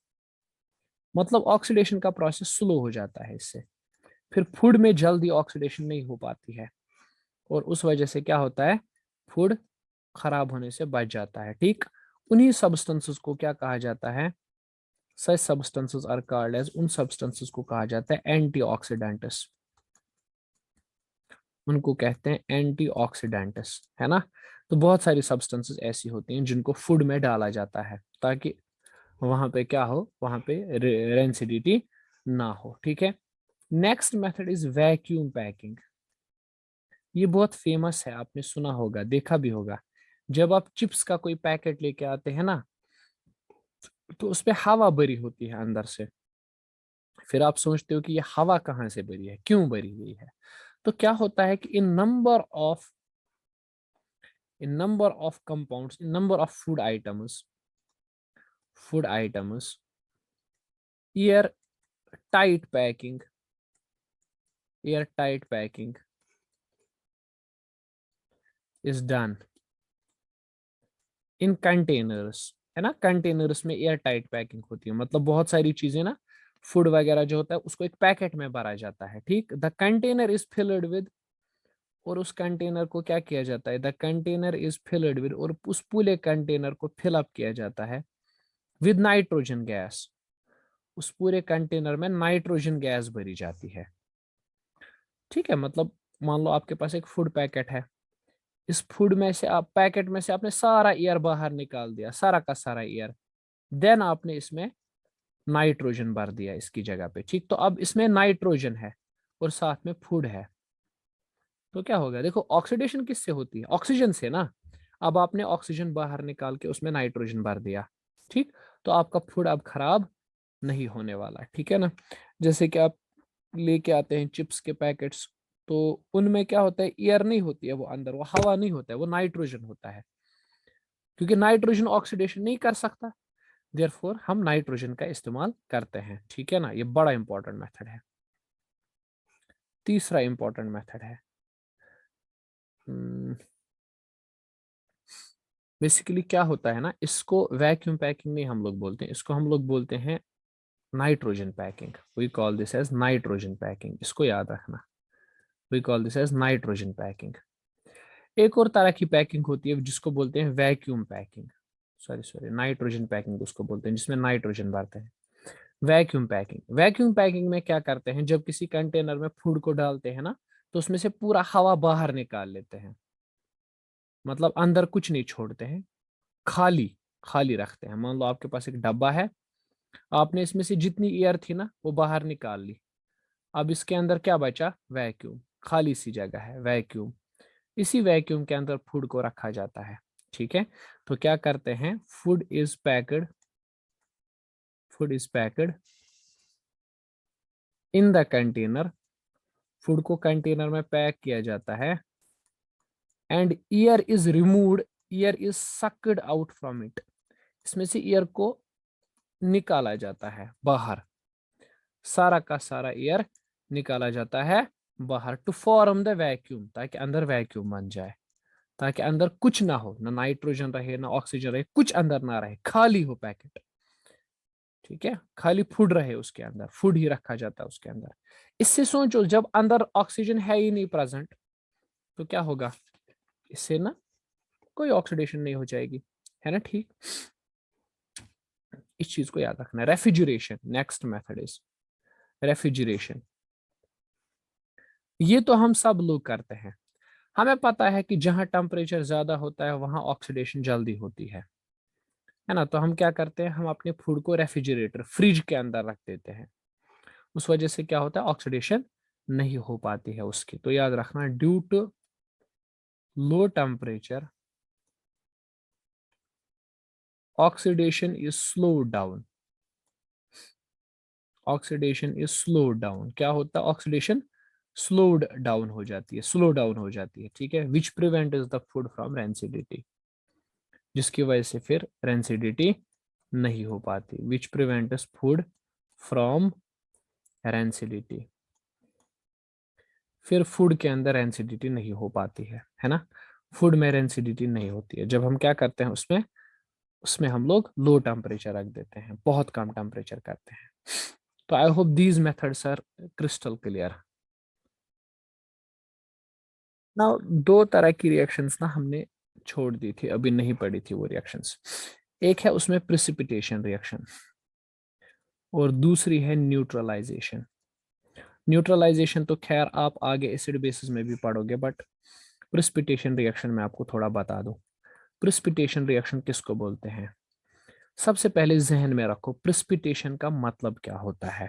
मतलब ऑक्सीडेशन का प्रोसेस स्लो हो जाता है इससे, फिर फूड में जल्दी ऑक्सीडेशन नहीं हो पाती है और उस वजह से क्या होता है, फूड खराब होने से बच जाता है, ठीक। उन्हीं सब्सटेंसेस को क्या कहा जाता है, सच सब्सटेंसेस आर कॉल्ड एज, उन सब्सटेंसेस को कहा जाता है एंटीऑक्सीडेंट्स, उनको कहते हैं एंटीऑक्सीडेंट्स, है ना। तो बहुत सारी सब्सटेंसेस ऐसी होती हैं जिनको फूड में डाला जाता है ताकि वहां पे क्या हो, वहां पे रेंसिडिटी ना हो, ठीक है। Next method is vacuum packing. ये बहुत फेमस है, आपने सुना होगा, देखा भी होगा। जब आप चिप्स का कोई पैकेट लेके आते हैं ना, तो उसपे हवा भरी होती है अंदर से, फिर आप सोचते हो कि ये हवा कहाँ से भरी है, क्यों भरी हुई है। तो क्या होता है कि in number of compounds, in number of food items air tight packing, air tight packing is done in containers, है ना। कंटेनर्स में एयर टाइट पैकिंग होती है, मतलब बहुत सारी चीजें ना, फूड वगैरह जो होता है उसको एक पैकेट में भरा जाता है, ठीक। The container is filled with, और उस कंटेनर को क्या किया जाता है, the container is filled with, और उस पूरे कंटेनर को फिलअप किया जाता है विद नाइट्रोजन गैस, उस पूरे कंटेनर में नाइट्रोजन गैस भरी जाती है, ठीक है। मतलब मान लो आपके पास एक फूड पैकेट है, इस फूड में से आप पैकेट में से आपने सारा एयर बाहर निकाल दिया, सारा का सारा एयर, देन आपने इसमें नाइट्रोजन भर दिया इसकी जगह पे, ठीक। तो अब इसमें नाइट्रोजन है और साथ में फूड है, तो क्या होगा, देखो ऑक्सीडेशन किससे होती है, ऑक्सीजन से ना। अब आपने ऑक्सीजन बाहर निकाल के उसमें नाइट्रोजन भर दिया, ठीक। तो आपका फूड अब खराब नहीं होने वाला, ठीक है ना। जैसे कि आप लेके आते हैं चिप्स के पैकेट्स, तो उनमें क्या होता है, एयर नहीं होती है वो अंदर, वो हवा नहीं होता है, वो नाइट्रोजन होता है, क्योंकि नाइट्रोजन ऑक्सीडेशन नहीं कर सकता, देयरफॉर हम नाइट्रोजन का इस्तेमाल करते हैं, ठीक है ना। ये बड़ा इंपॉर्टेंट मेथड है। तीसरा इंपॉर्टेंट मेथड है, बेसिकली क्या होता है ना, इसको वैक्यूम पैकिंग नहीं हम लोग बोलते हैं, इसको हम लोग बोलते हैं nitrogen packing, we call this as nitrogen packing, इसको याद रखना, we call this as nitrogen packing. एक और तरह की पैकिंग होती है जिसको बोलते हैं vacuum packing, sorry sorry nitrogen packing उसको बोलते हैं जिसमें नाइट्रोजन भरते हैं। वैक्यूम पैकिंग में क्या करते हैं, जब किसी कंटेनर में फूड को डालते हैं ना, तो उसमें से पूरा हवा बाहर निकाल लेते हैं, मतलब अंदर कुछ नहीं छोड़ते हैं, खाली खाली रखते हैं। मान लो आपके पास एक डब्बा है, आपने इसमें से जितनी एयर थी ना वो बाहर निकाल ली, अब इसके अंदर क्या बचा, वैक्यूम, खाली सी जगह है, वैक्यूम। इसी वैक्यूम के अंदर फूड को रखा जाता है, ठीक है। तो क्या करते हैं, food is packed in the container, food को कंटेनर में पैक किया जाता है, and air is removed air is sucked out from it, इसमें से एयर को निकाला जाता है बाहर, सारा का सारा एयर निकाला जाता है बाहर, टू फॉर्म द वैक्यूम, ताकि अंदर वैक्यूम बन जाए, ताकि अंदर कुछ ना हो, ना नाइट्रोजन रहे ना ऑक्सीजन रहे, कुछ अंदर ना रहे, खाली हो पैकेट। ठीक है, खाली फूड रहे उसके अंदर, फूड ही रखा जाता है उसके अंदर। इससे सोचो, जब अंदर ऑक्सीजन है ही नहीं प्रेजेंट, तो क्या होगा, इससे ना कोई ऑक्सीडेशन नहीं हो जाएगी, है ना। ठीक, इस चीज को याद रखना है। Refrigeration, next method is refrigeration. ये तो हम सब लोग करते हैं, हमें पता है कि जहां टेम्परेचर ज्यादा होता है वहां ऑक्सीडेशन जल्दी होती है ना। तो हम क्या करते हैं, हम अपने फूड को रेफ्रिजरेटर, फ्रिज के अंदर रख देते हैं, उस वजह से क्या होता है, ऑक्सीडेशन नहीं हो पाती है उसकी। तो याद रखना, due to low temperature oxidation is slow down, oxidation is slow down, क्या होता है, ऑक्सीडेशन स्लोड डाउन हो जाती है, स्लो डाउन हो जाती है। ठीक है, which prevent is the food from rancidity, जिसकी वजह से फिर रेंसिडिटी नहीं हो पाती, which prevent food from rancidity, फिर फूड के अंदर रेंसिडिटी नहीं हो पाती है ना। फूड में रेंसिडिटी नहीं होती है जब हम क्या करते हैं, उसमें उसमें हम लोग लो टेम्परेचर रख देते हैं, बहुत कम टेम्परेचर करते हैं। तो I hope these methods are crystal clear. ना, दो तरह की रिएक्शंस ना हमने छोड़ दी थी, अभी नहीं पड़ी थी वो रिएक्शंस। एक है उसमें प्रिसिपिटेशन रिएक्शन, और दूसरी है न्यूट्रलाइजेशन। न्यूट्रलाइजेशन तो खैर आप आगे एसिड बेसिस में भी पढ़ोगे, बट प्रिसिपिटेशन रिएक्शन में आपको थोड़ा बता दूं। प्रिसिपिटेशन रिएक्शन किसको बोलते हैं, सबसे पहले जहन में रखो प्रिसिपिटेशन का मतलब क्या होता है।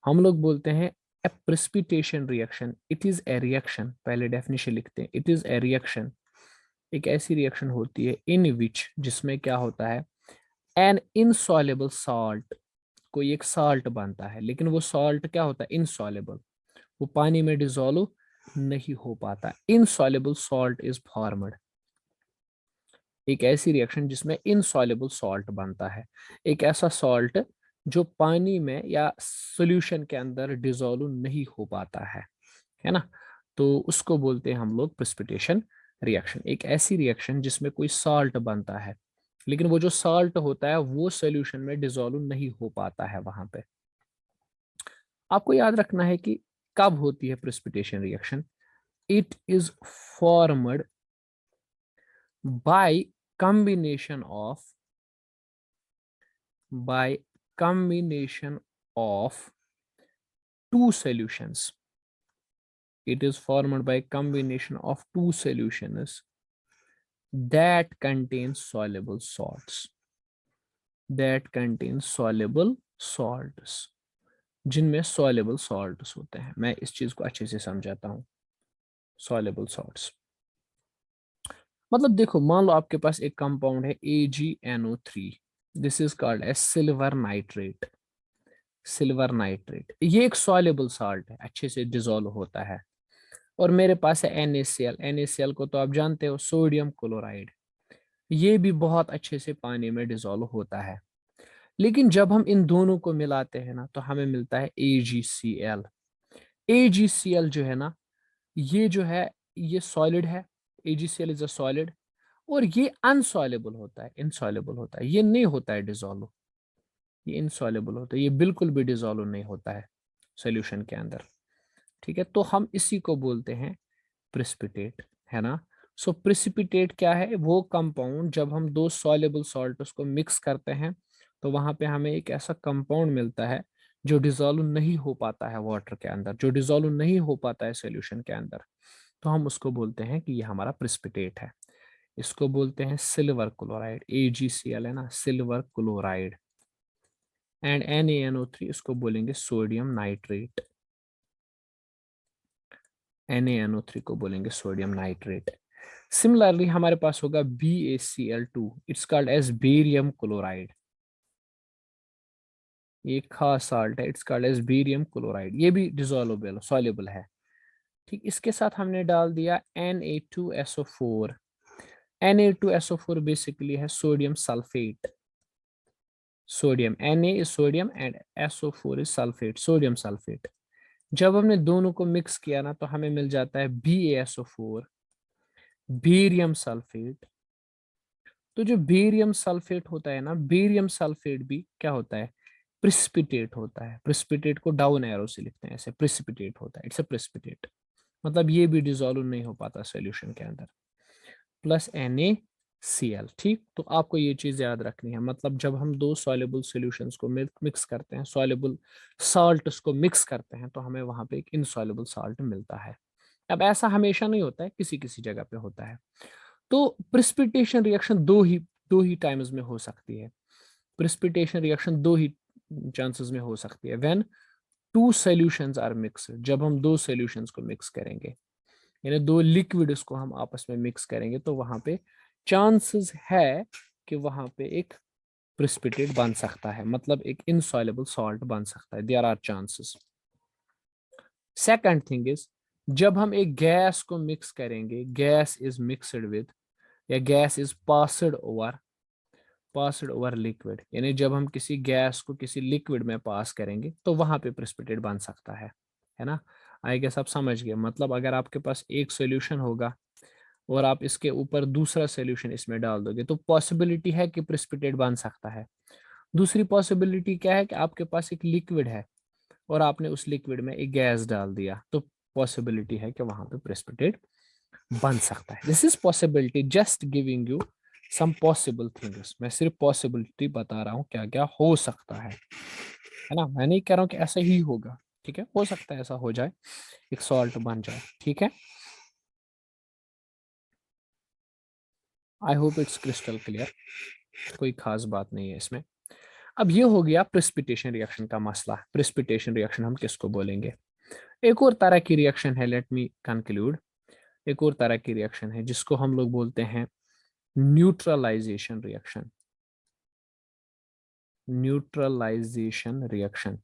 हम लोग बोलते हैं a precipitation reaction, it is a reaction, पहले डेफिनेशन लिखते हैं, इट इज ए रिएक्शन, एक ऐसी रिएक्शन होती है इन विच, जिसमें क्या होता है, एन इनसॉल्युबल सॉल्ट, कोई एक सॉल्ट बनता है, लेकिन वो सॉल्ट क्या होता है, इनसॉल्युबल, वो पानी में डिसॉल्व नहीं हो पाता, इनसॉल्युबल सॉल्ट इज फॉर्मड। एक ऐसी रिएक्शन जिसमें इनसॉल्युबल सॉल्ट बनता है, एक ऐसा सॉल्ट जो पानी में या सॉल्यूशन के अंदर डिसॉल्व नहीं हो पाता है ना। तो उसको बोलते हैं हम लोग प्रेसिपिटेशन रिएक्शन, एक ऐसी रिएक्शन जिसमें कोई सॉल्ट बनता है, लेकिन वो जो सॉल्ट होता है वो सॉल्यूशन में डिसॉल्व नहीं हो पाता है वहां पे। आपको याद रखना है कि कब होती है precipitation reaction, it is formed by combination of by combination of two solutions. It is formed by combination of two solutions that contain soluble salts, that contain soluble salts, जिनमें soluble salts होते हैं। मैं इस चीज को अच्छे से समझाता हूँ। soluble salts मतलब देखो, मान लो आपके पास एक कंपाउंड है AgNO3, this is called as silver nitrate. Silver nitrate ये एक सॉल्युबल साल्ट है, अच्छे से डिसॉल्व होता है। और मेरे पास है NaCl, NaCl को तो आप जानते हो, सोडियम क्लोराइड, ये भी बहुत अच्छे से पानी में डिसॉल्व होता है। लेकिन जब हम इन दोनों को मिलाते हैं ना, तो हमें मिलता है AgCl। AgCl जो है ना, ये जो है, ये सॉलिड है, AgCl इज अ सॉलिड, और ये अनसॉल्युबल होता है, इनसॉल्युबल होता है, ये नहीं होता है डिसॉल्व, ये इनसॉल्युबल होता है, ये बिल्कुल भी डिसॉल्व नहीं होता है सॉल्यूशन के अंदर। ठीक है, तो हम इसी को बोलते हैं प्रेसिपिटेट, है ना। सो प्रेसिपिटेट क्या है, वो कंपाउंड जब हम दो सॉल्युबल सॉल्ट को मिक्स करते हैं, तो वहां पे हमें एक ऐसा कंपाउंड मिलता है जो डिसॉल्व नहीं हो पाता है वाटर के अंदर, जो डिसॉल्व नहीं हो पाता है सॉल्यूशन के अंदर, तो हम उसको बोलते हैं कि ये हमारा प्रेसिपिटेट है। इसको बोलते हैं सिल्वर क्लोराइड, AgCl है ना, सिल्वर क्लोराइड। एंड NaNO3 इसको बोलेंगे सोडियम नाइट्रेट, NaNO3 को बोलेंगे सोडियम नाइट्रेट। सिमिलरली हमारे पास होगा BaCl2, it's called as barium chloride, ये खास साल्ट है, it's called as barium chloride, ये भी डिसॉल्वेबल सॉल्युबल है। ठीक, इसके साथ हमने डाल दिया Na2SO4, Na2SO4 बेसिकली है sodium sulphate, sodium, Na is sodium and SO4 is sulphate, sodium sulphate. जब हमने दोनों को मिक्स किया ना तो हमें मिल जाता है BaSO4, बेरियम सल्फेट। तो जो बेरियम सल्फेट होता है ना, बेरियम सल्फेट भी क्या होता है, प्रिसिपिटेट होता है। प्रिसिपिटेट को डाउन एरो से लिखते हैं, ऐसे प्रिसिपिटेट होता है, इट्स अ प्रिसिपिटेट। मतलब ये भी डिसॉल्व नहीं हो पाता सॉल्यूशन के अंदर। प्लस NaCl, ठीक। तो आपको ये चीज याद रखनी है, मतलब जब हम दो सॉल्युबल सॉल्यूशंस को मिक्स करते हैं, सॉल्युबल साल्ट्स को मिक्स करते हैं, तो हमें वहां पे एक इनसॉल्युबल साल्ट मिलता है। अब ऐसा हमेशा नहीं होता है, किसी किसी जगह पे होता है। तो प्रिसिपिटेशन रिएक्शन दो ही टाइम्स में हो सकती है। प्रिसिपिटेशन रिएक्शन दो ही चांसेस में हो सकती है, when two solutions are mixed, जब हम दो सॉल्यूशंस को मिक्स करेंगे, यानी दो लिक्विड्स को हम आपस में मिक्स करेंगे, तो वहां पे चांसेस है कि वहां पे एक प्रिसिपिटेट बन सकता है, मतलब एक इनसॉल्युबल सॉल्ट बन सकता है, there are chances. Second thing is, जब हम एक गैस को मिक्स करेंगे, गैस इज मिक्सड विद, या gas is passed over liquid, यानी जब हम किसी गैस को किसी लिक्विड में पास करेंगे तो वहां पे प्रेसिपिटेट बन सकता है ना। आई गेस आप समझ गए। मतलब अगर आपके पास एक सॉल्यूशन होगा और आप इसके ऊपर दूसरा सॉल्यूशन इसमें डाल दोगे, तो पॉसिबिलिटी है कि प्रेसिपिटेट बन सकता है। दूसरी पॉसिबिलिटी क्या है कि आपके पास एक लिक्विड है और आपने उस लिक्विड में एक गैस डाल दिया, तो पॉसिबिलिटी है कि वहां पे प्रेसिपिटेट बन सकता है। This is possibility, just giving you some possible things. मैं सिर्फ पॉसिबिलिटी बता रहा हूँ क्या क्या हो सकता है ना। मैं नहीं कह रहा हूँ कि ऐसा ही होगा, ठीक है, हो सकता है ऐसा हो जाए, एक सॉल्ट बन जाए, ठीक है। I hope it's crystal clear, कोई खास बात नहीं है इसमें। अब ये हो गया प्रेसिपिटेशन रिएक्शन का मसला। प्रेसिपिटेशन रिएक्शन हम किसको बोलेंगे। एक और तरह की रिएक्शन है, लेट मी कंक्लूड। एक और तरह की रिएक्शन है जिसको हम लोग बोलते हैं न्यूट्रलाइजेशन रिएक्शन। Neutralisation reaction.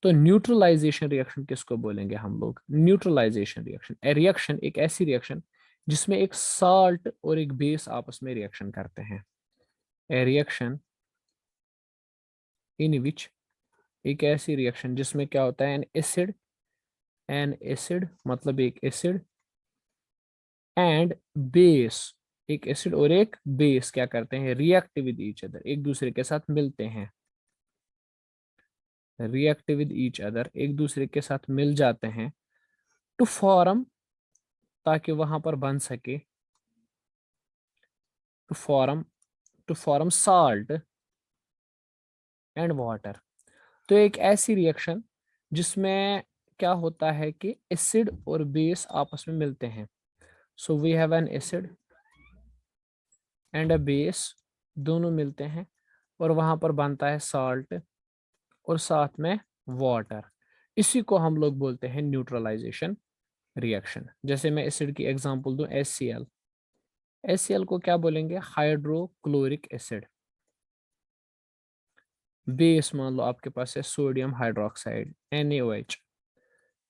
तो न्यूट्रलाइजेशन रिएक्शन किसको बोलेंगे हम लोग। न्यूट्रलाइजेशन रिएक्शन, ए रिएक्शन, एक ऐसी रिएक्शन जिसमें एक साल्ट और एक बेस आपस में रिएक्शन करते हैं। ए रिएक्शन इन विच, एक ऐसी रिएक्शन जिसमें क्या होता है, एन एसिड मतलब एक एसिड एंड बेस, एक एसिड और एक बेस क्या करते हैं, रिएक्ट विद ईच अदर, एक दूसरे के साथ मिलते हैं। रिएक्ट विद ईच अदर, एक दूसरे के साथ मिल जाते हैं, टू फॉर्म, ताकि वहां पर बन सके, to form, to form salt and water. तो एक ऐसी रिएक्शन जिसमें क्या होता है कि एसिड और बेस आपस में मिलते हैं। So we have an acid and a base, दोनों मिलते हैं और वहां पर बनता है साल्ट और साथ में वाटर। इसी को हम लोग बोलते हैं न्यूट्रलाइजेशन रिएक्शन। जैसे मैं एसिड की एग्जांपल दूं, HCl, HCl को क्या बोलेंगे, हाइड्रोक्लोरिक एसिड। बेस मान लो आपके पास है सोडियम हाइड्रोक्साइड, NaOH,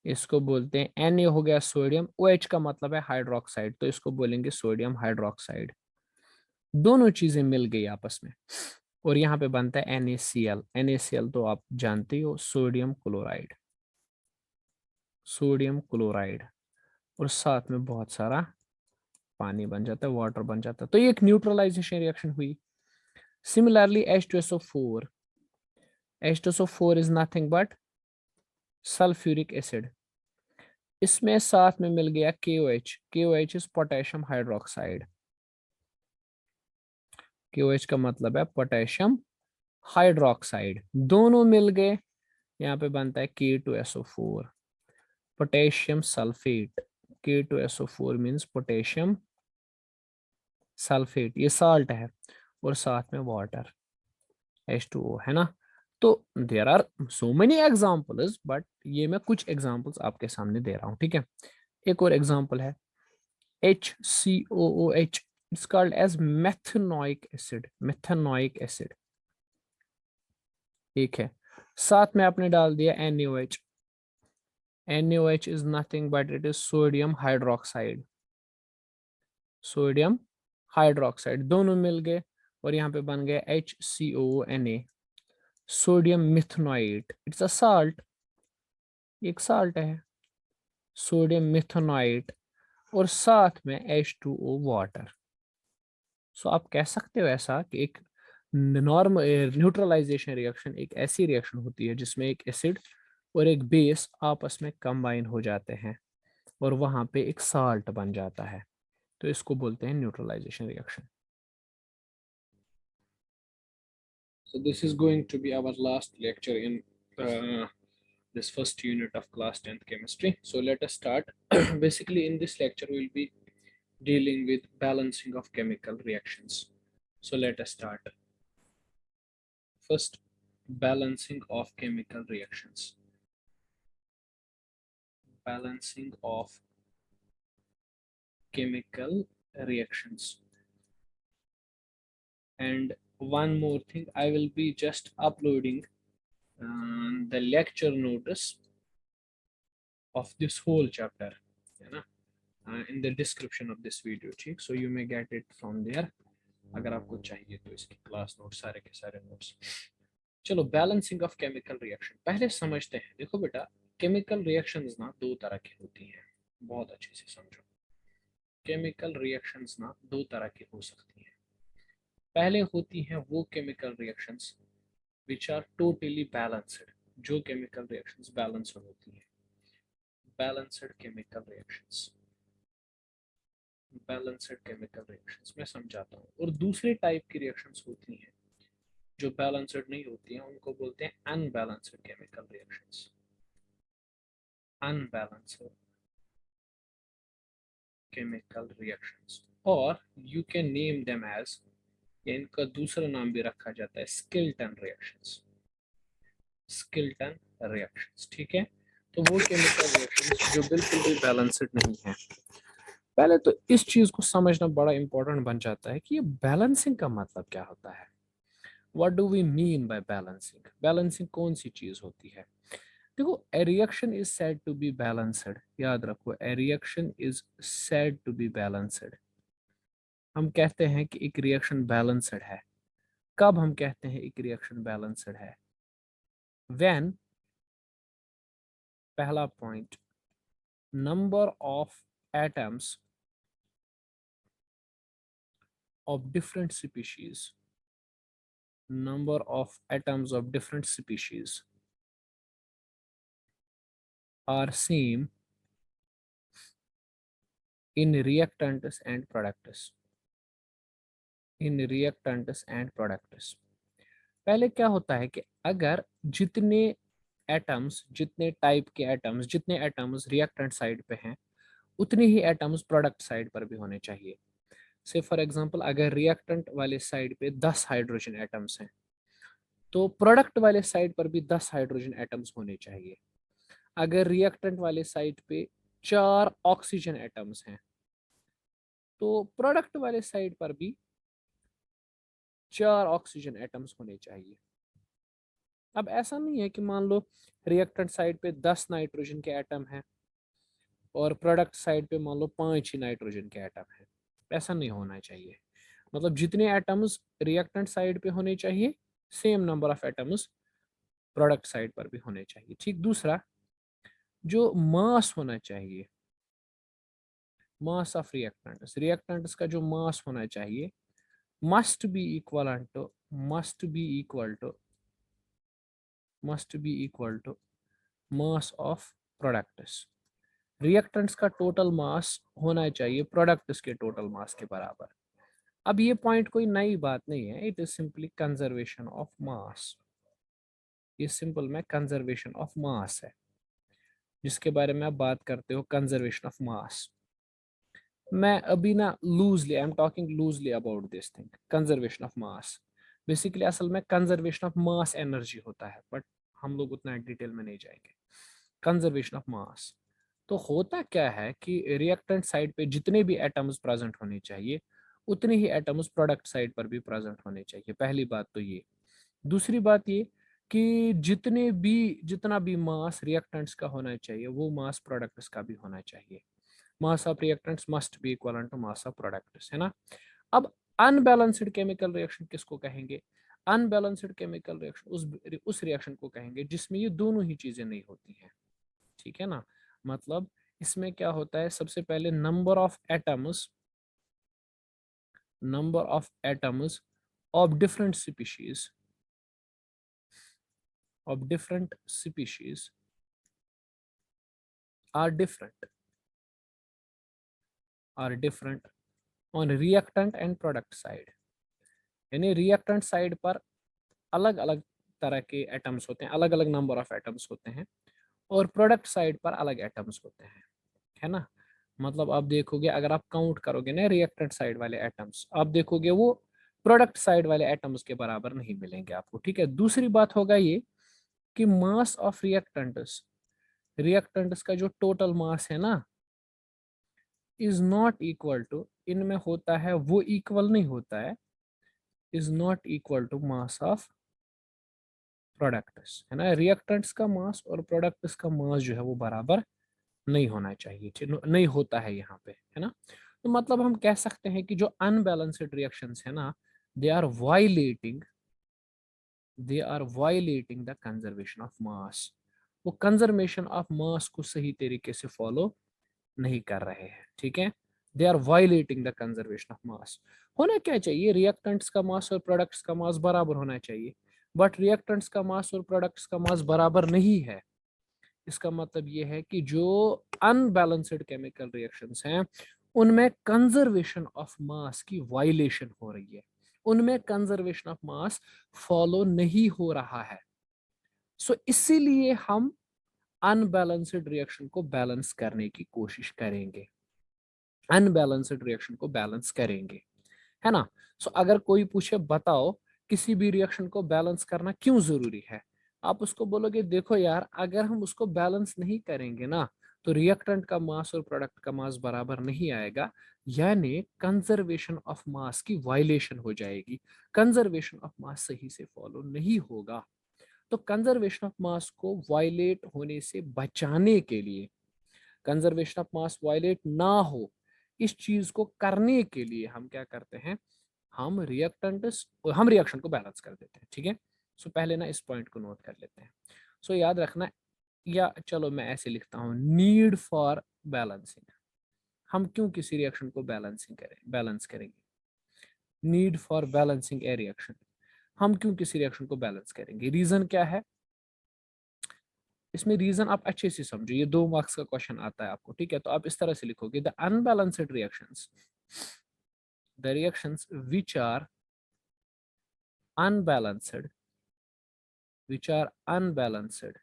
इसको बोलते हैं, Na हो गया सोडियम, OH का मतलब है हाइड्रोक्साइड, तो इसको बोलेंगे सोडियम हाइड्रोक्साइड। दोनों चीजें मिल गई आपस में और यहाँ पे बनता है NaCl। NaCl तो आप जानते हो, सोडियम क्लोराइड, सोडियम क्लोराइड, और साथ में बहुत सारा पानी बन जाता है, वाटर बन जाता है। तो ये एक न्यूट्रलाइजेशन रिएक्शन हुई। Similarly H2SO4, H2SO4 is nothing but sulphuric acid, इसमें साथ में मिल गया KOH, KOH is potassium hydroxide, KOH का मतलब है पोटेशियम हाइड्रोक्साइड, दोनों मिल गए, यहाँ पे बनता है K2SO4, potassium sulphate. K2SO4 means potassium sulphate, ये साल्ट है, और साथ में वाटर, H2O, है ना। तो there are so many examples, but ये मैं कुछ एग्जाम्पल्स आपके सामने दे रहा हूँ, ठीक है। एक और एग्जाम्पल है HCOOH, it's called as methanoic acid, methanoic acid, एक है। साथ में आपने डाल दिया NaOH, NaOH is nothing but it is sodium hydroxide, sodium hydroxide, दोनों मिल गए और यहाँ पे बन गया HCONA, sodium methanoate, it's a salt, एक साल्ट है, सोडियम मिथनॉइट, और साथ में H2O वाटर। सो आप कह सकते हो ऐसा कि एक नॉर्मल न्यूट्रलाइजेशन रिएक्शन एक ऐसी रिएक्शन होती है जिसमें एक एसिड और एक बेस आपस में कंबाइन हो जाते हैं और वहां पे एक साल्ट बन जाता है, तो इसको बोलते हैं neutralisation reaction. So this is going to be our last lecture in this first unit of class 10th chemistry. So let us start. Basically in this lecture we'll be dealing with balancing of chemical reactions. So let us start. First, balancing of chemical reactions. Balancing of chemical reactions. And one more thing, I will be just uploading the lecture notice of this whole chapter, है ना, in the description of this video, ठीक, so you may get it from there अगर आपको चाहिए तो इसकी क्लास नोट सारे के सारे नोट्स। चलो बैलेंसिंग ऑफ केमिकल रिएक्शन पहले समझते हैं। देखो बेटा, केमिकल रिएक्शंस ना दो तरह की होती हैं, बहुत अच्छे से समझो। केमिकल रिएक्शंस ना दो तरह की हो सकती हैं। पहले होती हैं वो chemical reactions which are totally balanced, जो केमिकल रिएक्शंस बैलेंस्ड होती हैं, balanced chemical reactions, balanced chemical reactions मैं समझाता हूँ। और दूसरे टाइप की रिएक्शंस होती हैं जो बैलेंस्ड नहीं होती हैं, उनको बोलते हैं unbalanced chemical reactions, unbalanced chemical reactions, और you can name them as, या इनका दूसरा नाम भी रखा जाता है स्किल्टन रिएक्शंस, स्किल्टन रिएक्शंस, ठीक है। तो वो केमिकल रिएक्शंस जो बिल्कुल भी बैलेंस्ड नहीं है। पहले तो इस चीज को समझना बड़ा इंपॉर्टेंट बन जाता है कि ये बैलेंसिंग का मतलब क्या होता है। What do we mean by balancing? Balancing कौन सी चीज होती है? देखो, a reaction is said to be balanced, याद रखो, a reaction is said to be balanced. हम कहते हैं कि एक रिएक्शन बैलेंस्ड है। कब हम कहते हैं एक रिएक्शन बैलेंस्ड है? व्हेन, पहला point, number of atoms of different species, number of atoms of different species are same in reactants and products, in reactants and products। पहले क्या होता है कि अगर जितने एटम्स, जितने टाइप के एटम्स, जितने एटम्स रिएक्टेंट साइड पे हैं उतने ही एटम्स प्रोडक्ट साइड पर भी होने चाहिए। से फॉर एग्जांपल, अगर रिएक्टेंट वाले साइड पे 10 हाइड्रोजन एटम्स हैं तो प्रोडक्ट वाले साइड पर भी 10 हाइड्रोजन एटम्स होने चाहिए। अगर रिएक्टेंट वाले साइड पे 4 ऑक्सीजन एटम्स हैं तो प्रोडक्ट वाले साइड पर भी 4 ऑक्सीजन एटम्स होने चाहिए। अब ऐसा नहीं है कि मान लो रिएक्टेंट साइड पे 10 नाइट्रोजन के एटम हैं और प्रोडक्ट साइड पे मान लो 5 ही नाइट्रोजन के एटम हैं। ऐसा नहीं होना चाहिए। मतलब जितने एटम्स रिएक्टेंट साइड पे होने चाहिए, same number of atoms product side पर भी होने चाहिए। ठीक, दूसरा, जो मास होना चाहिए, मास ऑफ रिएक्टेंट्स, रिएक्टेंट्स का जो मास होना चाहिए must be equal to, must be equal to, must be equal to mass of products. Reactants का टोटल मास होना चाहिए प्रोडक्ट्स के टोटल मास के बराबर। अब ये पॉइंट कोई नई बात नहीं है, it is simply conservation of मास। ये सिंपल में कंजर्वेशन ऑफ मास है, जिसके बारे में आप बात करते हो, कंजर्वेशन ऑफ मास। मैं अभी ना loosely, I am talking loosely about this thing, conservation of mass. Basically असल में कंजर्वेशन ऑफ मास एनर्जी होता है, बट हम लोग उतना डिटेल में नहीं जाएंगे। कंजर्वेशन ऑफ मास तो होता क्या है कि रिएक्टेंट साइड पे जितने भी एटम्स प्रेजेंट होने चाहिए उतने ही एटम्स प्रोडक्ट साइड पर भी प्रेजेंट होने चाहिए। पहली बात तो ये। दूसरी बात ये कि जितना भी मास रिएक्टेंट्स का होना चाहिए वो मास प्रोडक्ट्स का भी होना चाहिए। Mass of reactants must be equal to mass of products, है ना। अब अनबैलेंस्ड केमिकल रिएक्शन किसको कहेंगे? अनबैलेंस्ड केमिकल रिएक्शन उस रिएक्शन को कहेंगे जिसमें ये दोनों ही चीजें नहीं होती हैं, ठीक है ना। मतलब इसमें क्या होता है, सबसे पहले number of atoms of different species are different on reactant and product side. यानी रिएक्टेंट साइड पर अलग अलग तरह के एटम्स होते हैं, अलग अलग नंबर ऑफ एटम्स होते हैं, और प्रोडक्ट साइड पर अलग एटम्स होते हैं, है ना। मतलब आप देखोगे, अगर आप काउंट करोगे ना रिएक्टेंट साइड वाले एटम्स, आप देखोगे वो प्रोडक्ट साइड वाले एटम्स के बराबर नहीं मिलेंगे आपको, ठीक है। दूसरी बात होगा ये कि मास ऑफ रिएक्टेंट्स का जो टोटल मास है ना, इज नॉट इक्वल टू, इनमें होता है वो इक्वल नहीं होता है, is not equal to mass of products, है ना। रिएक्टेंट्स का मास और प्रोडक्ट्स का मास जो है वो बराबर नहीं होना चाहिए, नहीं होता है यहाँ पे, है ना। तो मतलब हम कह सकते हैं कि जो अनबैलेंस्ड रिएक्शंस है ना, they are violating the conservation of mass. वो कंजर्वेशन ऑफ मास को सही तरीके से फॉलो नहीं कर रहे हैं, ठीक है। They are violating the conservation of mass. होना क्या चाहिए, रिएक्टेंट्स का मास और प्रोडक्ट्स का मास बराबर होना चाहिए, बट रिएक्टेंट्स का मास और प्रोडक्ट्स का मास बराबर नहीं है। इसका मतलब ये है कि जो अनबैलेंस्ड केमिकल रिएक्शंस हैं उनमें कंजर्वेशन ऑफ मास की वायलेशन हो रही है, उनमें कंजर्वेशन ऑफ मास फॉलो नहीं हो रहा है। सो इसीलिए हम अनबैलेंस्ड रिएक्शन को बैलेंस करने की कोशिश करेंगे, अनबैलेंस्ड रिएक्शन को बैलेंस करेंगे, है ना। सो अगर कोई पूछे बताओ किसी भी रिएक्शन को बैलेंस करना क्यों जरूरी है, आप उसको बोलोगे देखो यार, अगर हम उसको बैलेंस नहीं करेंगे ना, तो रिएक्टेंट का मास और प्रोडक्ट का मास बराबर नहीं आएगा, यानी कंजर्वेशन ऑफ मास की वायलेशन हो जाएगी, कंजर्वेशन ऑफ मास सही से फॉलो नहीं होगा। तो कंजर्वेशन ऑफ मास को वायलेट होने से बचाने के लिए, कंजर्वेशन ऑफ मास वायलेट ना हो, इस चीज को करने के लिए हम क्या करते हैं, हम रिएक्शन को बैलेंस कर देते हैं, ठीक है। सो पहले ना इस पॉइंट को नोट कर लेते हैं। सो याद रखना, या चलो मैं ऐसे लिखता हूँ, नीड फॉर बैलेंसिंग। हम क्यों किसी रिएक्शन को बैलेंस करेंगे, need for balancing A reaction, हम क्यों किसी रिएक्शन को बैलेंस करेंगे, रीजन क्या है। इसमें रीजन आप अच्छे से समझो, ये 2 मार्क्स का क्वेश्चन आता है आपको, ठीक है। तो आप इस तरह से लिखोगे, the reactions unbalanced which are unbalanced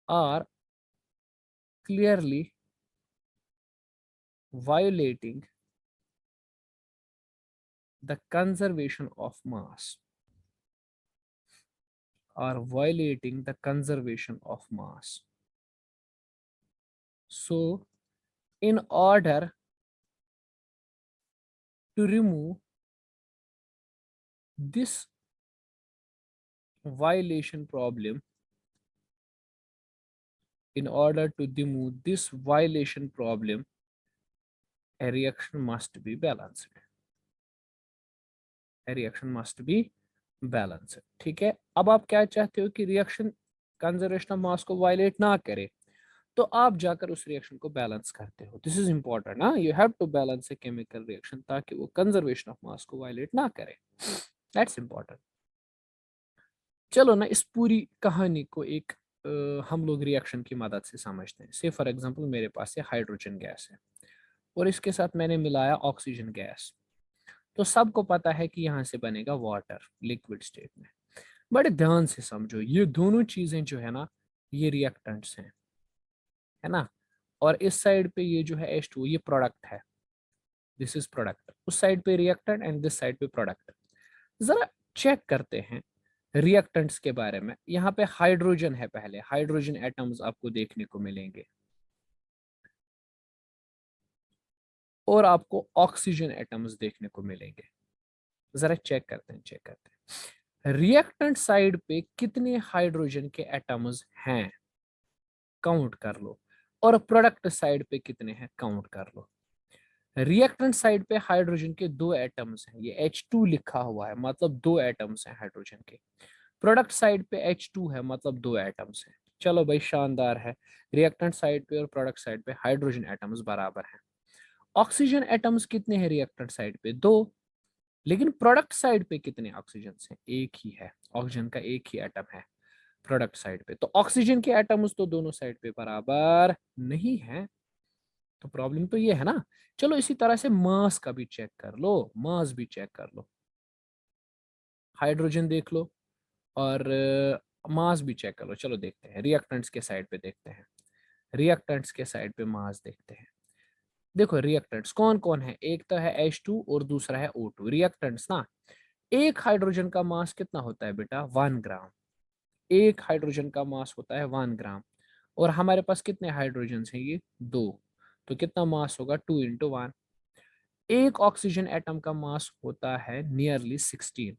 are clearly violating the conservation of mass, are violating the conservation of mass. So in order to remove this violation problem, in order to remove this violation problem, a reaction must be balanced, a reaction must be balanced, ठीक है। अब आप क्या चाहते हो कि रिएक्शन कंजर्वेशन ऑफ मास को वायलेट ना करे, तो आप जाकर उस रिएक्शन को बैलेंस करते हो। दिस इज इंपॉर्टेंट ना, you have to balance a chemical reaction ताकि वो कंजर्वेशन ऑफ मास को वायलेट ना करे, दैट्स इंपॉर्टेंट। चलो ना इस पूरी कहानी को एक हम लोग रिएक्शन की मदद से समझते हैं। से फॉर एग्जांपल मेरे पास ये हाइड्रोजन गैस है और इसके साथ मैंने मिलाया ऑक्सीजन गैस, तो सबको पता है कि यहाँ से बनेगा वाटर लिक्विड स्टेट में। बड़े ध्यान से समझो, ये दोनों चीजें जो है ना, ये रिएक्टेंट्स हैं, है ना। और इस साइड पे ये जो है H2 ये प्रोडक्ट है, दिस इज प्रोडक्ट, उस साइड पे रिएक्टेंट एंड दिस साइड पे प्रोडक्ट। जरा चेक करते हैं रिएक्टेंट्स के बारे में। यहाँ पे हाइड्रोजन है, पहले हाइड्रोजन एटम्स आपको देखने को मिलेंगे और आपको ऑक्सीजन एटम्स देखने को मिलेंगे। जरा चेक करते हैं रिएक्टेंट साइड पे कितने हाइड्रोजन के एटम्स हैं, काउंट कर लो, और प्रोडक्ट साइड पे कितने हैं काउंट कर लो। रिएक्टेंट साइड पे हाइड्रोजन के दो एटम्स हैं, ये H2 लिखा हुआ है मतलब दो एटम्स हैं हाइड्रोजन के। प्रोडक्ट साइड पे H2 है मतलब दो एटम्स हैं। चलो भाई शानदार है, रिएक्टेंट साइड पे और प्रोडक्ट साइड पे हाइड्रोजन एटम्स बराबर हैं। ऑक्सीजन एटम्स कितने हैं रिएक्टेंट साइड पे? दो। लेकिन प्रोडक्ट साइड पे कितने ऑक्सीजन हैं? एक ही है, ऑक्सीजन का एक ही एटम है प्रोडक्ट साइड पे। तो ऑक्सीजन के एटम्स तो दोनों साइड पे बराबर नहीं है, तो प्रॉब्लम तो ये है ना। चलो इसी तरह से मास का भी चेक कर लो, मास भी चेक कर लो, हाइड्रोजन देख लो और मास भी चेक कर लो। चलो देखते हैं रिएक्टेंट्स के साइड पे, देखते हैं रिएक्टेंट्स के साइड पे मास देखते हैं। देखो रिएक्टेंट्स कौन कौन है, एक तो है H2 और दूसरा है O2 रिएक्टेंट्स ना। एक हाइड्रोजन का मास कितना होता है बेटा? 1 ग्राम। एक हाइड्रोजन का मास होता है 1 ग्राम। और हमारे पास कितने हाइड्रोजन हैं? ये दो। तो कितना मास होगा? 2 × 1। एक ऑक्सीजन एटम का मास होता है नियरली 16।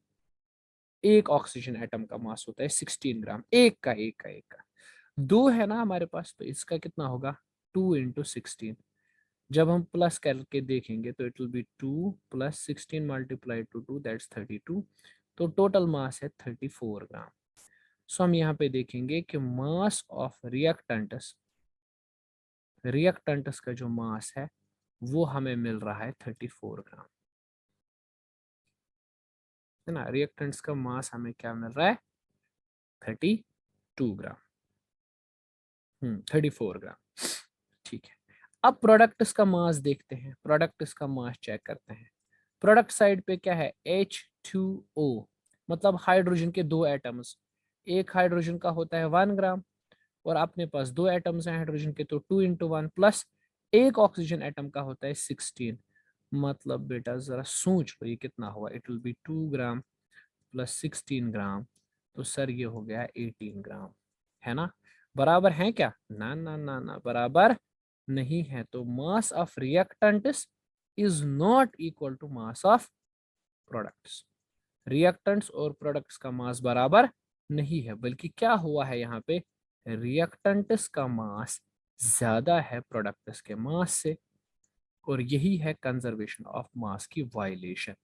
एक ऑक्सीजन एटम का मास होता है 16 ग्राम, एक का। दो है ना हमारे पास, तो इसका कितना होगा? 2 × 16। जब हम प्लस करके देखेंगे तो इट विल बी 2 + 16 × 2 दैट्स 32। तो टोटल मास है 34 ग्राम। सो हम यहाँ पे देखेंगे कि मास ऑफ रिएक्टेंट्स, रिएक्टेंट्स का जो मास है वो हमें मिल रहा है 34 ग्राम, है ना। रिएक्टेंट्स का मास हमें क्या मिल रहा है? 32 ग्राम। 34 ग्राम। ठीक है। अब प्रोडक्ट्स का मास देखते हैं, प्रोडक्ट्स का मास चेक करते हैं। प्रोडक्ट साइड पे क्या है? H2O, मतलब हाइड्रोजन के दो एटम्स। एक हाइड्रोजन का होता है 1 ग्राम और अपने पास दो एटम्स हैं हाइड्रोजन के, तो 2 × 1 प्लस एक ऑक्सीजन एटम का होता है 16। मतलब बेटा जरा सोच लो ये कितना हुआ, इट विल बी 2 ग्राम + 16 ग्राम। तो सर ये हो गया 18 ग्राम, है ना। बराबर है क्या? ना ना ना ना, बराबर नहीं है। तो mass of reactants is not equal to mass of products. Reactants और प्रोडक्ट्स का मास बराबर नहीं है, बल्कि क्या हुआ है यहाँ पे? रिएक्टेंट्स का मास ज्यादा है प्रोडक्ट्स के मास से, और यही है कंजर्वेशन ऑफ मास की वायलेशन।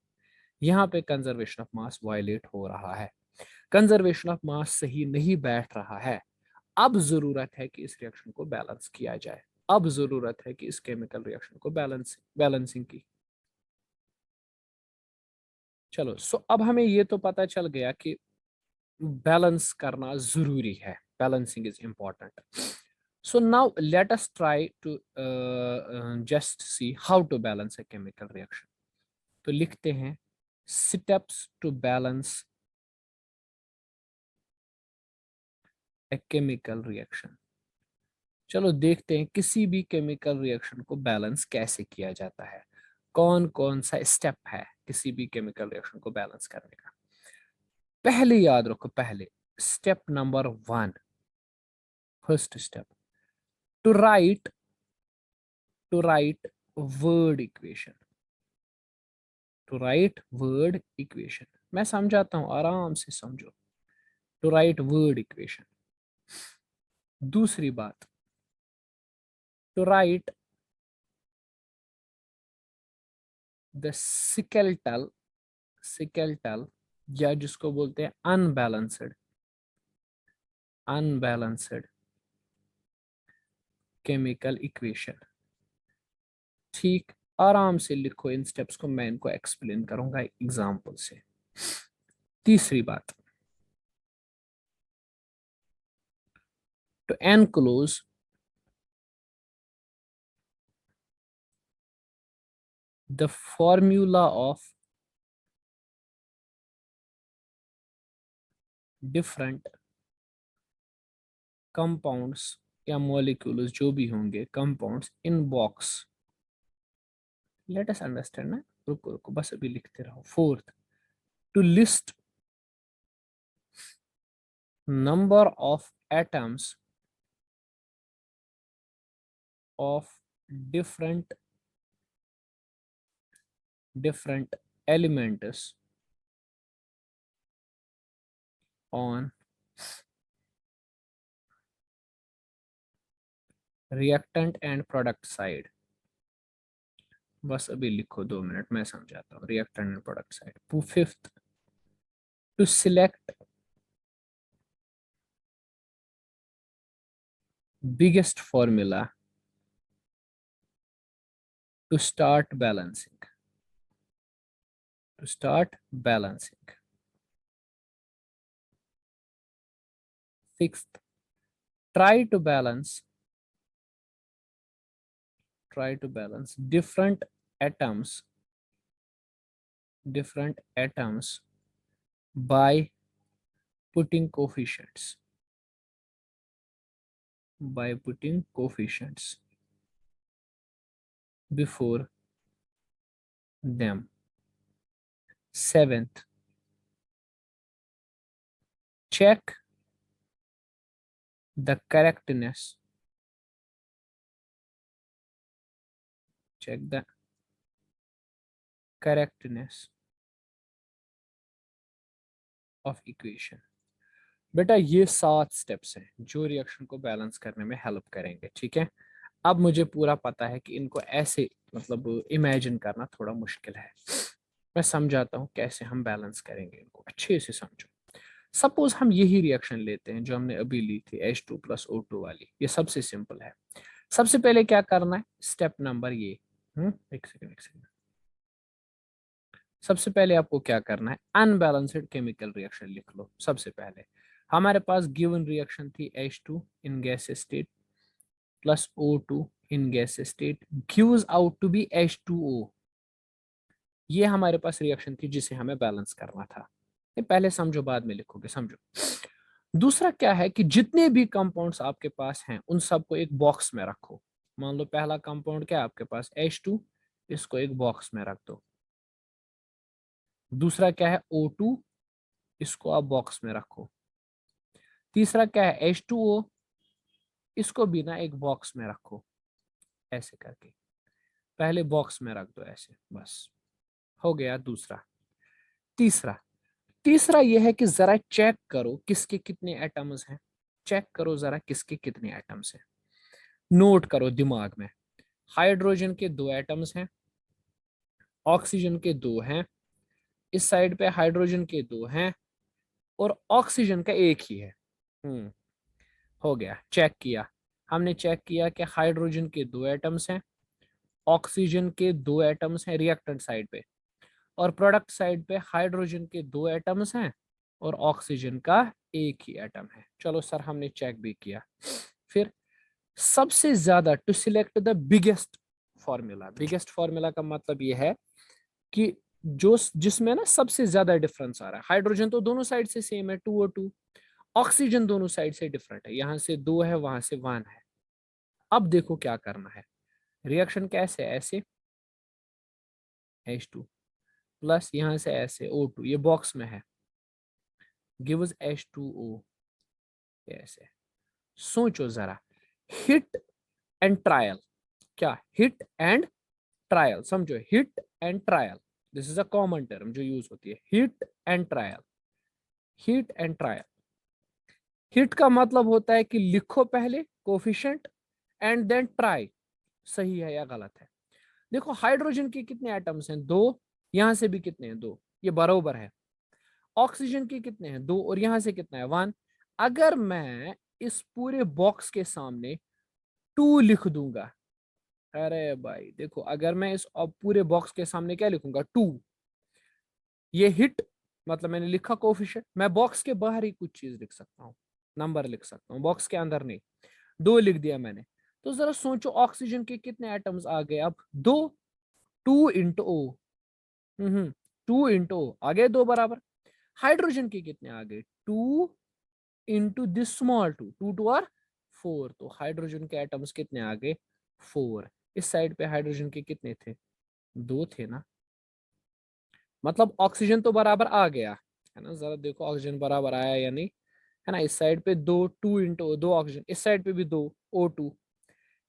यहाँ पे कंजर्वेशन ऑफ मास वायलेट हो रहा है, कंजर्वेशन ऑफ मास सही नहीं बैठ रहा है। अब जरूरत है कि इस रिएक्शन को बैलेंस किया जाए, अब जरूरत है कि इस केमिकल रिएक्शन को बैलेंसिंग की। चलो सो अब हमें ये तो पता चल गया कि बैलेंस करना जरूरी है, balancing is important. So now let us try to just see how to balance a chemical reaction. तो लिखते हैं steps to balance a chemical reaction. चलो देखते हैं किसी भी केमिकल रिएक्शन को बैलेंस कैसे किया जाता है, कौन कौन सा स्टेप है किसी भी केमिकल रिएक्शन को बैलेंस करने का। पहले याद रखो, पहले step number 1, first step, to write word equation. To write word equation, मैं समझाता हूं, आराम से समझो। To write word equation. दूसरी बात, टू राइट द सिकेल्टल या जिसको बोलते हैं अनबैलेंस्ड केमिकल इक्वेशन। ठीक, आराम से लिखो इन स्टेप्स को, मैं इनको एक्सप्लेन करूंगा एग्जांपल से। तीसरी बात, to enclose the formula of different compounds या मॉलिक्यूल्स जो भी होंगे compounds in box. Let us understand ना, रुको रुको बस अभी लिखते रहो। Fourth, to list number of atoms of different elements on reactant and product side। बस अभी लिखो, 2 मिनट मैं समझाता हूँ। Reactant and product side. Fifth, to select biggest formula to start balancing. To start balancing. Sixth, try to balance different atoms by putting coefficients before them. Seventh, check the correctness of equation. बेटा ये 7 स्टेप्स हैं जो रिएक्शन को बैलेंस करने में हेल्प करेंगे, ठीक है। अब मुझे पूरा पता है कि इनको ऐसे मतलब इमेजिन करना थोड़ा मुश्किल है। मैं समझाता हूँ कैसे हम बैलेंस करेंगे इनको, अच्छे से समझो। सपोज हम यही रिएक्शन लेते हैं जो हमने अभी ली थी H2 + O2 वाली। ये सबसे सिंपल है। सबसे पहले क्या करना है, स्टेप नंबर ये, एक सेकंड। सबसे पहले आपको क्या करना है, अनबैलेंस्ड केमिकल रिएक्शन लिख लो। सबसे पहले हमारे पास गिवन रिएक्शन थी H2 in gas state plus O2 in gas state gives out to be H2O। ये हमारे पास रिएक्शन थी जिसे हमें बैलेंस करना था। ये पहले समझो, बाद में लिखोगे, समझो। दूसरा क्या है कि जितने भी कंपाउंड्स आपके पास हैं उन सबको एक बॉक्स में रखो। मान लो पहला कंपाउंड क्या है आपके पास, H2, इसको एक बॉक्स में रख दो। दूसरा क्या है, O2, इसको आप बॉक्स में रखो। तीसरा क्या है, H2O, इसको भी ना एक बॉक्स में रखो, ऐसे करके पहले बॉक्स में रख दो ऐसे, बस हो गया दूसरा। तीसरा तीसरा यह है कि जरा चेक करो किसके कितने एटम्स हैं। चेक करो जरा किसके कितने एटम्स हैं, नोट करो दिमाग में। हाइड्रोजन के 2 एटम्स हैं, ऑक्सीजन के 2 हैं, इस साइड पे हाइड्रोजन के 2 हैं और ऑक्सीजन का एक ही है। हो गया, चेक किया। हमने चेक किया कि हाइड्रोजन के 2 एटम्स हैं, ऑक्सीजन के 2 एटम्स हैं रिएक्टेंट साइड पे, और प्रोडक्ट साइड पे हाइड्रोजन के 2 एटम्स हैं और ऑक्सीजन का एक ही एटम है। चलो सर, हमने चेक भी किया। फिर सबसे ज्यादा, to select the biggest formula का मतलब यह है कि जो जिसमें ना सबसे ज्यादा डिफरेंस आ रहा है। हाइड्रोजन तो दोनों साइड से सेम है, 2O2। ऑक्सीजन दोनों साइड से डिफरेंट है, यहां से 2 है, वहां से 1 है। अब देखो क्या करना है, रिएक्शन कैसे, ऐसे H2 प्लस यहां से ऐसे O2, ये बॉक्स में है, गिव्स H2O, ऐसे। सोचो जरा, हिट एंड ट्रायल। क्या, हिट एंड ट्रायल, समझो, hit and trial, this is a common term जो यूज होती है, hit and trial. Hit and trial, hit का मतलब होता है कि लिखो पहले कोफिशिएंट एंड देन ट्राई, सही है या गलत है। देखो हाइड्रोजन के कितने एटम्स हैं, 2, यहां से भी कितने हैं, 2, ये बराबर है। ऑक्सीजन के कितने हैं, 2, और यहां से कितना है, 1। अगर मैं इस पूरे बॉक्स के सामने 2 लिख दूंगा, अरे भाई देखो, अगर मैं इस पूरे बॉक्स के सामने क्या लिखूंगा, 2, ये हिट मतलब मैंने लिखा कोफिशिएंट। मैं बॉक्स के बाहर ही कुछ चीज लिख सकता हूँ, नंबर लिख सकता हूँ, बॉक्स के अंदर नहीं। 2 लिख दिया मैंने। तो जरा सोचो ऑक्सीजन के कितने एटम्स आ गए अब, 2, 2 × O, 2 × O आ गए, 2 बराबर। हाइड्रोजन के कितने आ गए, 2 × दिस स्मॉल 2, 2 × 2 = 4। तो हाइड्रोजन के एटम्स कितने आ गए, 4। इस साइड पे हाइड्रोजन के कितने थे, 2 थे ना, मतलब ऑक्सीजन तो बराबर आ गया है ना। जरा देखो ऑक्सीजन बराबर आया या नहीं, है ना। इस साइड पे 2, 2 ऑक्सीजन, इस साइड पे भी 2, O2।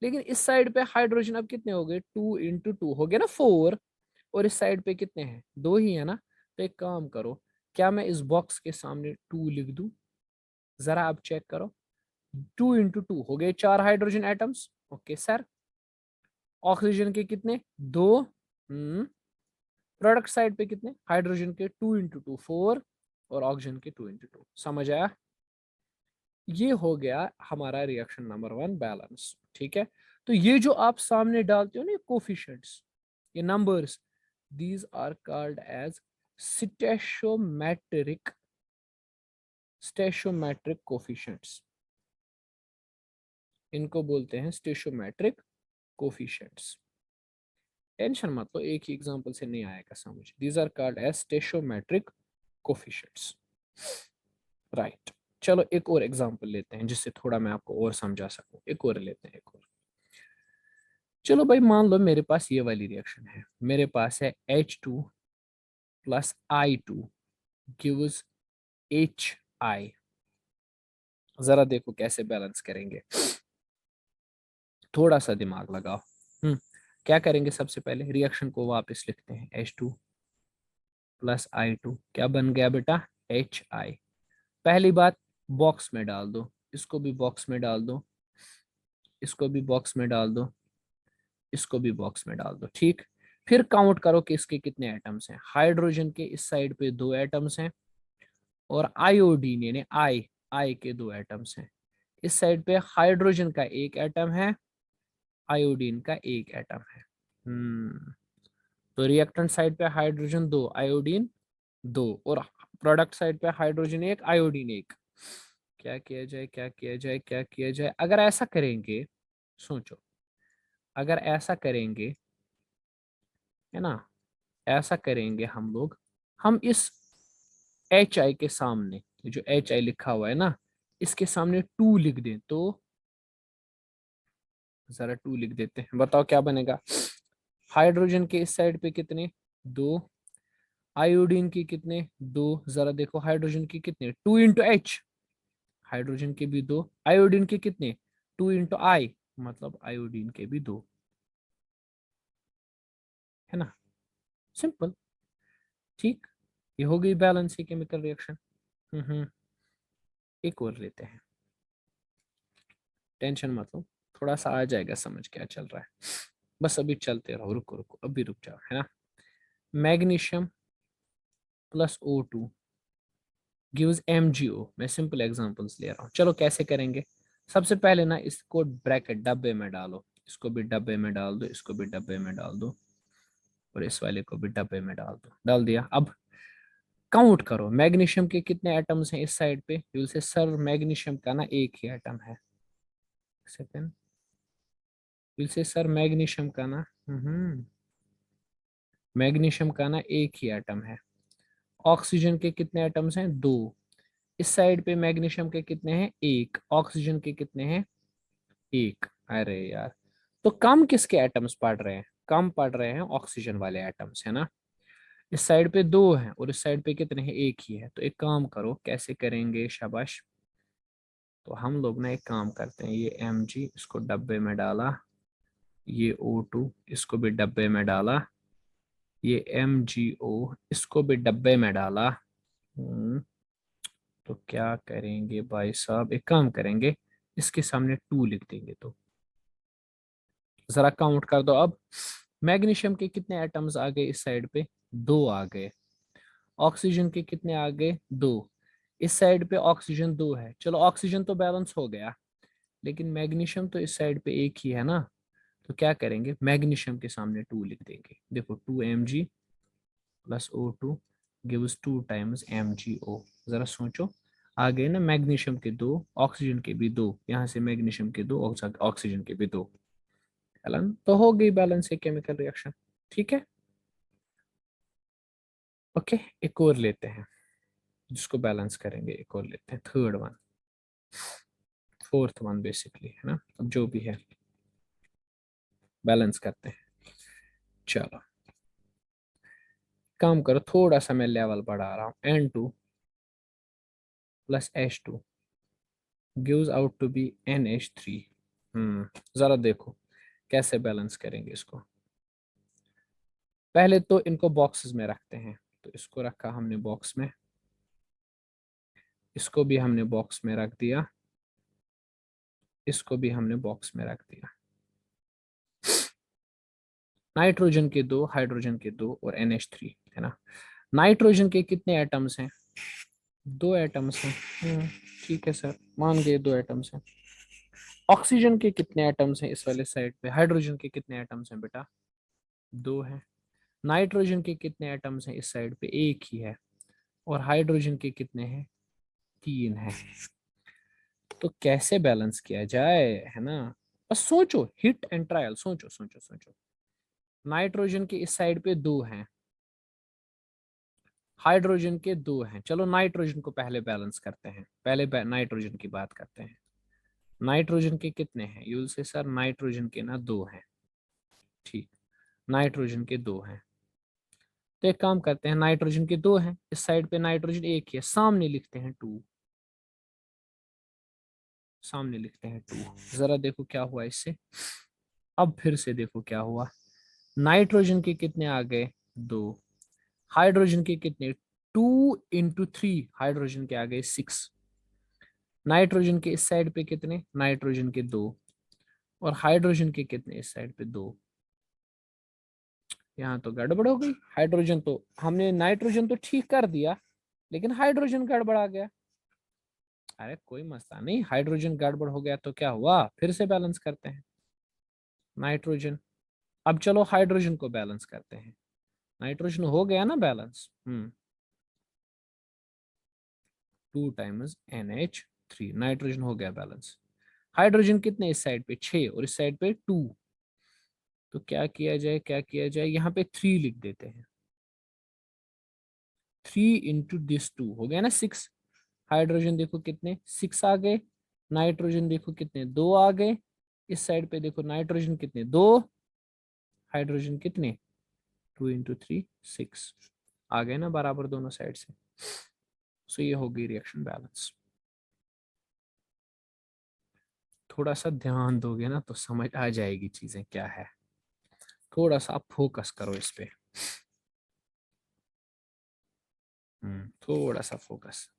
लेकिन इस साइड पे हाइड्रोजन अब कितने हो गए, 2 × 2 हो गया ना, 4। और इस साइड पे कितने हैं, 2 ही है ना। तो एक काम करो, क्या मैं इस बॉक्स के सामने 2 लिख दूं, जरा आप चेक करो। 2 × 2 हो गए 4 hydrogen atoms, okay sir. Oxygen के कितने, 2, प्रोडक्ट साइड पे कितने, हाइड्रोजन के 2 × 2 4 और ऑक्सीजन के 2 × 2। समझ आया? ये हो गया हमारा रिएक्शन नंबर 1 बैलेंस। ठीक है, तो ये जो आप सामने डालते हो ना, कोफिशिएंट्स, ये numbers, these are called as stoichiometric coefficients. इनको बोलते हैं स्टेशोमेट्रिक कोफिशिएंट्स। टेंशन मत लो, एक ही एग्जांपल से नहीं आएगा समझ। These are called as stoichiometric coefficients. Right, चलो एक और एग्जांपल लेते हैं जिससे थोड़ा मैं आपको और समझा सकूं। एक और लेते हैं, एक और। चलो भाई, मान लो मेरे पास ये वाली रिएक्शन है। मेरे पास है H2 + I2 गिव्स HI। जरा देखो कैसे बैलेंस करेंगे, थोड़ा सा दिमाग लगाओ। क्या करेंगे, सबसे पहले रिएक्शन को वापस लिखते हैं। H2 + I2 क्या बन गया बेटा, HI। पहली बात, बॉक्स में डाल दो, इसको भी बॉक्स में डाल दो, इसको भी बॉक्स में डाल दो, इसको भी बॉक्स में डाल दो। ठीक, फिर काउंट करो कि इसके कितने एटम्स हैं। हाइड्रोजन के इस साइड पे 2 एटम्स हैं और आयोडीन यानी आई के 2 एटम्स हैं। इस साइड पे हाइड्रोजन का 1 एटम है, आयोडीन का 1 एटम है। तो रिएक्टेंट साइड पे हाइड्रोजन 2, आयोडीन 2, और प्रोडक्ट साइड पे हाइड्रोजन 1, आयोडीन 1। क्या किया जाए, क्या किया जाए, क्या किया जाए? अगर ऐसा करेंगे, सोचो, अगर ऐसा करेंगे, है ना, ऐसा करेंगे हम लोग, हम इस HI के सामने, जो HI लिखा हुआ है ना, इसके सामने 2 लिख दें तो, जरा 2 लिख देते हैं, बताओ क्या बनेगा। हाइड्रोजन के इस साइड पे कितने, 2, आयोडीन की कितने, 2। जरा देखो हाइड्रोजन की कितने, 2 × H, हाइड्रोजन के भी 2, आयोडीन के कितने, 2 × I, मतलब आयोडीन के भी 2, है ना, सिंपल। ठीक, ये हो गई बैलेंस की केमिकल रिएक्शन। एक और लेते हैं, टेंशन मत लो, थोड़ा सा आ जाएगा समझ क्या चल रहा है। बस अभी चलते रहो, रुको रुको, अभी रुक जाओ, है ना। Magnesium + O2 gives MgO। मैं सिंपल एग्जांपल्स ले रहा हूँ, चलो कैसे करेंगे। सबसे पहले ना इसको ब्रैकेट डब्बे में डालो, इसको भी डब्बे में डाल दो, इसको भी डब्बे में डाल दो, और इस वाले को भी डब्बे में डाल दो। डाल दिया। अब काउंट करो, मैग्नीशियम के कितने एटम्स हैं इस साइड पे। यू से सर मैग्नीशियम का ना 1 ही एटम है। सेकंड, यू से सर मैग्नीशियम का ना मैग्नीशियम का ना 1 ही एटम है। ऑक्सीजन के कितने एटम्स हैं, 2। इस साइड पे मैग्नीशियम के कितने हैं, 1। ऑक्सीजन के कितने हैं, 1। अरे यार, तो कम किसके एटम्स पड़ रहे हैं, कम पड़ रहे हैं ऑक्सीजन वाले एटम्स, है ना। इस साइड पे 2 हैं और इस साइड पे कितने हैं, 1 ही है। तो एक काम करो, कैसे करेंगे, शाबाश। तो हम लोग ना एक काम करते हैं, ये Mg इसको डब्बे में डाला, ये O2 इसको भी डब्बे में डाला, ये MgO इसको भी डब्बे में डाला। तो क्या करेंगे भाई साहब, एक काम करेंगे, इसके सामने 2 लिख देंगे। तो जरा काउंट कर दो अब, मैग्नीशियम के कितने एटम्स आ गए इस साइड पे, 2 आ गए। ऑक्सीजन के कितने आ गए, 2। इस साइड पे ऑक्सीजन 2 है, चलो ऑक्सीजन तो बैलेंस हो गया, लेकिन मैग्नीशियम तो इस साइड पे 1 ही है ना। तो क्या करेंगे, मैग्नीशियम के सामने 2 लिख देंगे। देखो 2Mg + O2 gives 2 times MgO। जरा सोचो, आ गए ना मैग्नीशियम के 2, ऑक्सीजन के भी 2, यहाँ से मैग्नीशियम के 2, ऑक्सीजन के भी 2। हेलन, तो हो गई बैलेंस है केमिकल रिएक्शन। ठीक है, ओके, एक और लेते हैं जिसको बैलेंस करेंगे। एक और लेते हैं, third one, fourth one basically, है ना। अब जो भी है बैलेंस करते हैं। चलो काम करो, थोड़ा सा मैं लेवल बढ़ा रहा हूँ। N2 + H2 gives out to B NH3। जरा देखो कैसे बैलेंस करेंगे इसको। पहले तो इनको बॉक्सेस में रखते हैं, तो इसको रखा हमने बॉक्स में, इसको भी हमने बॉक्स में रख दिया, इसको भी हमने बॉक्स में रख दिया। नाइट्रोजन के दो, हाइड्रोजन के दो और NH3 है ना। नाइट्रोजन के कितने एटम्स हैं? दो एटम्स हैं। ठीक है सर, मान गए दो एटम्स हैं। ऑक्सीजन के कितने एटम्स हैं इस वाले साइड पे? हाइड्रोजन के कितने एटम्स हैं बेटा? दो हैं। नाइट्रोजन के कितने एटम्स हैं इस साइड पे? एक ही है। और हाइड्रोजन के कितने हैं? तीन है। तो कैसे बैलेंस किया जाए, है ना? बस सोचो, हिट एंड ट्रायल, सोचो सोचो सोचो। नाइट्रोजन के इस साइड पे दो हैं, हाइड्रोजन के दो हैं। चलो नाइट्रोजन को पहले बैलेंस करते हैं, पहले नाइट्रोजन की बात करते हैं। नाइट्रोजन के कितने हैं? यूल से सर नाइट्रोजन के ना दो हैं। ठीक, नाइट्रोजन के दो हैं। तो एक काम करते हैं, नाइट्रोजन के दो हैं, इस साइड पे नाइट्रोजन एक ही है, सामने लिखते हैं टू। सामने लिखते हैं टू। जरा देखो क्या हुआ इससे। अब फिर से देखो क्या हुआ। नाइट्रोजन के कितने आ गए? दो। हाइड्रोजन के कितने? 2 × 3, हाइड्रोजन के आ गए 6। नाइट्रोजन के इस साइड पे कितने? नाइट्रोजन के दो। और हाइड्रोजन के कितने इस साइड पे? दो। यहाँ तो गड़बड़ हो गई। हाइड्रोजन तो हमने, नाइट्रोजन तो ठीक कर दिया, लेकिन हाइड्रोजन गड़बड़ा गया। अरे कोई मसला नहीं, हाइड्रोजन गड़बड़ हो गया तो क्या हुआ, फिर से बैलेंस करते हैं नाइट्रोजन। अब चलो हाइड्रोजन को बैलेंस करते हैं। नाइट्रोजन हो गया ना बैलेंस। 2 × NH3, नाइट्रोजन हो गया बैलेंस। हाइड्रोजन कितने इस साइड पे? 6 और इस साइड पे 2। तो क्या किया जाए, क्या किया जाए, यहाँ पे 3 लिख देते हैं। 3 × 2 हो गया ना 6। हाइड्रोजन देखो कितने? 6 आ गए। नाइट्रोजन देखो कितने? 2 आ गए। इस साइड पे देखो नाइट्रोजन कितने? 2। हाइड्रोजन कितने? 2 × 3 6 आ गए ना बराबर दोनों साइड से। सो ये हो गई रिएक्शन बैलेंस। थोड़ा सा ध्यान दोगे ना तो समझ आ जाएगी चीजें क्या है। थोड़ा सा आप फोकस करो इस पे। थोड़ा सा फोकस।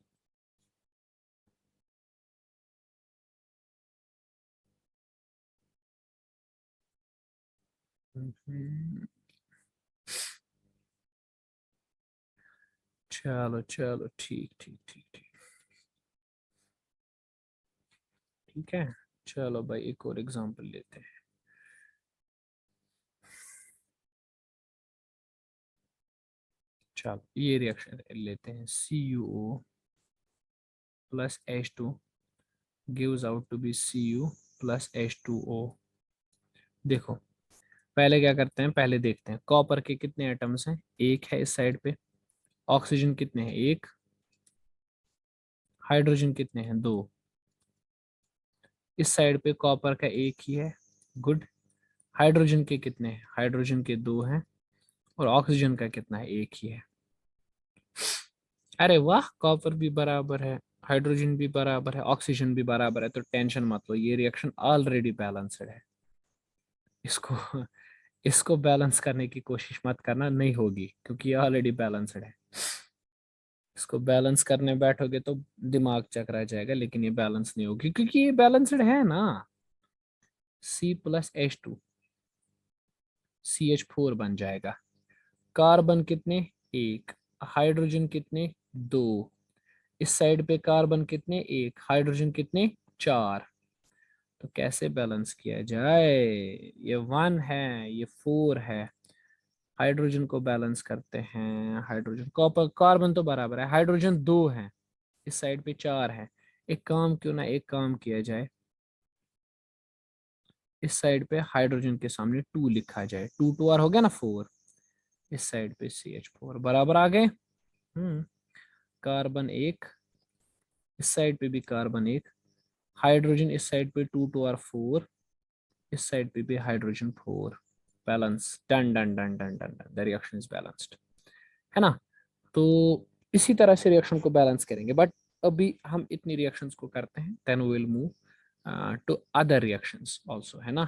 हम्म, चलो चलो, ठीक ठीक ठीक ठीक। ठीक है, चलो भाई एक और एग्जांपल लेते हैं। चलो ये रिएक्शन लेते हैं। CuO + H2 gives out to be Cu + H2O। देखो पहले क्या करते हैं, पहले देखते हैं कॉपर के कितने एटम्स हैं? एक है इस साइड पे। ऑक्सीजन कितने हैं? एक। हाइड्रोजन कितने हैं? दो। इस साइड पे कॉपर का एक ही है। गुड। हाइड्रोजन के कितने हैं? हाइड्रोजन के दो हैं। और ऑक्सीजन का कितना है? एक ही है। अरे वाह, कॉपर भी बराबर है, हाइड्रोजन भी बराबर है, ऑक्सीजन भी बराबर है। तो टेंशन मत लो, ये रिएक्शन ऑलरेडी बैलेंस्ड है। इसको इसको बैलेंस करने की कोशिश मत करना, नहीं होगी, क्योंकि ये ऑलरेडी बैलेंस्ड है। इसको बैलेंस करने बैठोगे तो दिमाग चकरा जाएगा, लेकिन ये बैलेंस नहीं होगी क्योंकि ये बैलेंस्ड है ना। C + H2 CH4 बन जाएगा। कार्बन कितने? एक। हाइड्रोजन कितने? दो। इस साइड पे कार्बन कितने? एक। हाइड्रोजन कितने? चार। तो कैसे बैलेंस किया जाए? ये 1 है, ये 4 है। हाइड्रोजन को बैलेंस करते हैं। हाइड्रोजन, कॉपर, कार्बन तो बराबर है, हाइड्रोजन दो है, इस साइड पे चार है। एक काम क्यों ना, एक काम किया जाए, इस साइड पे हाइड्रोजन के सामने 2 लिखा जाए। 2 2 हो गया ना 4। इस साइड पे CH4 बराबर आ गए। कार्बन एक, इस साइड पे भी कार्बन एक। हाइड्रोजन इस साइड पे 2 2 4। इस साइड पे भी hydrogen 4। Balance, done done done done done done, the reaction is balanced, है ना। तो इसी तरह से रिएक्शन को बैलेंस करेंगे, बट अभी हम इतनी रिएक्शंस को करते हैं, then we will move to other reactions also, है ना।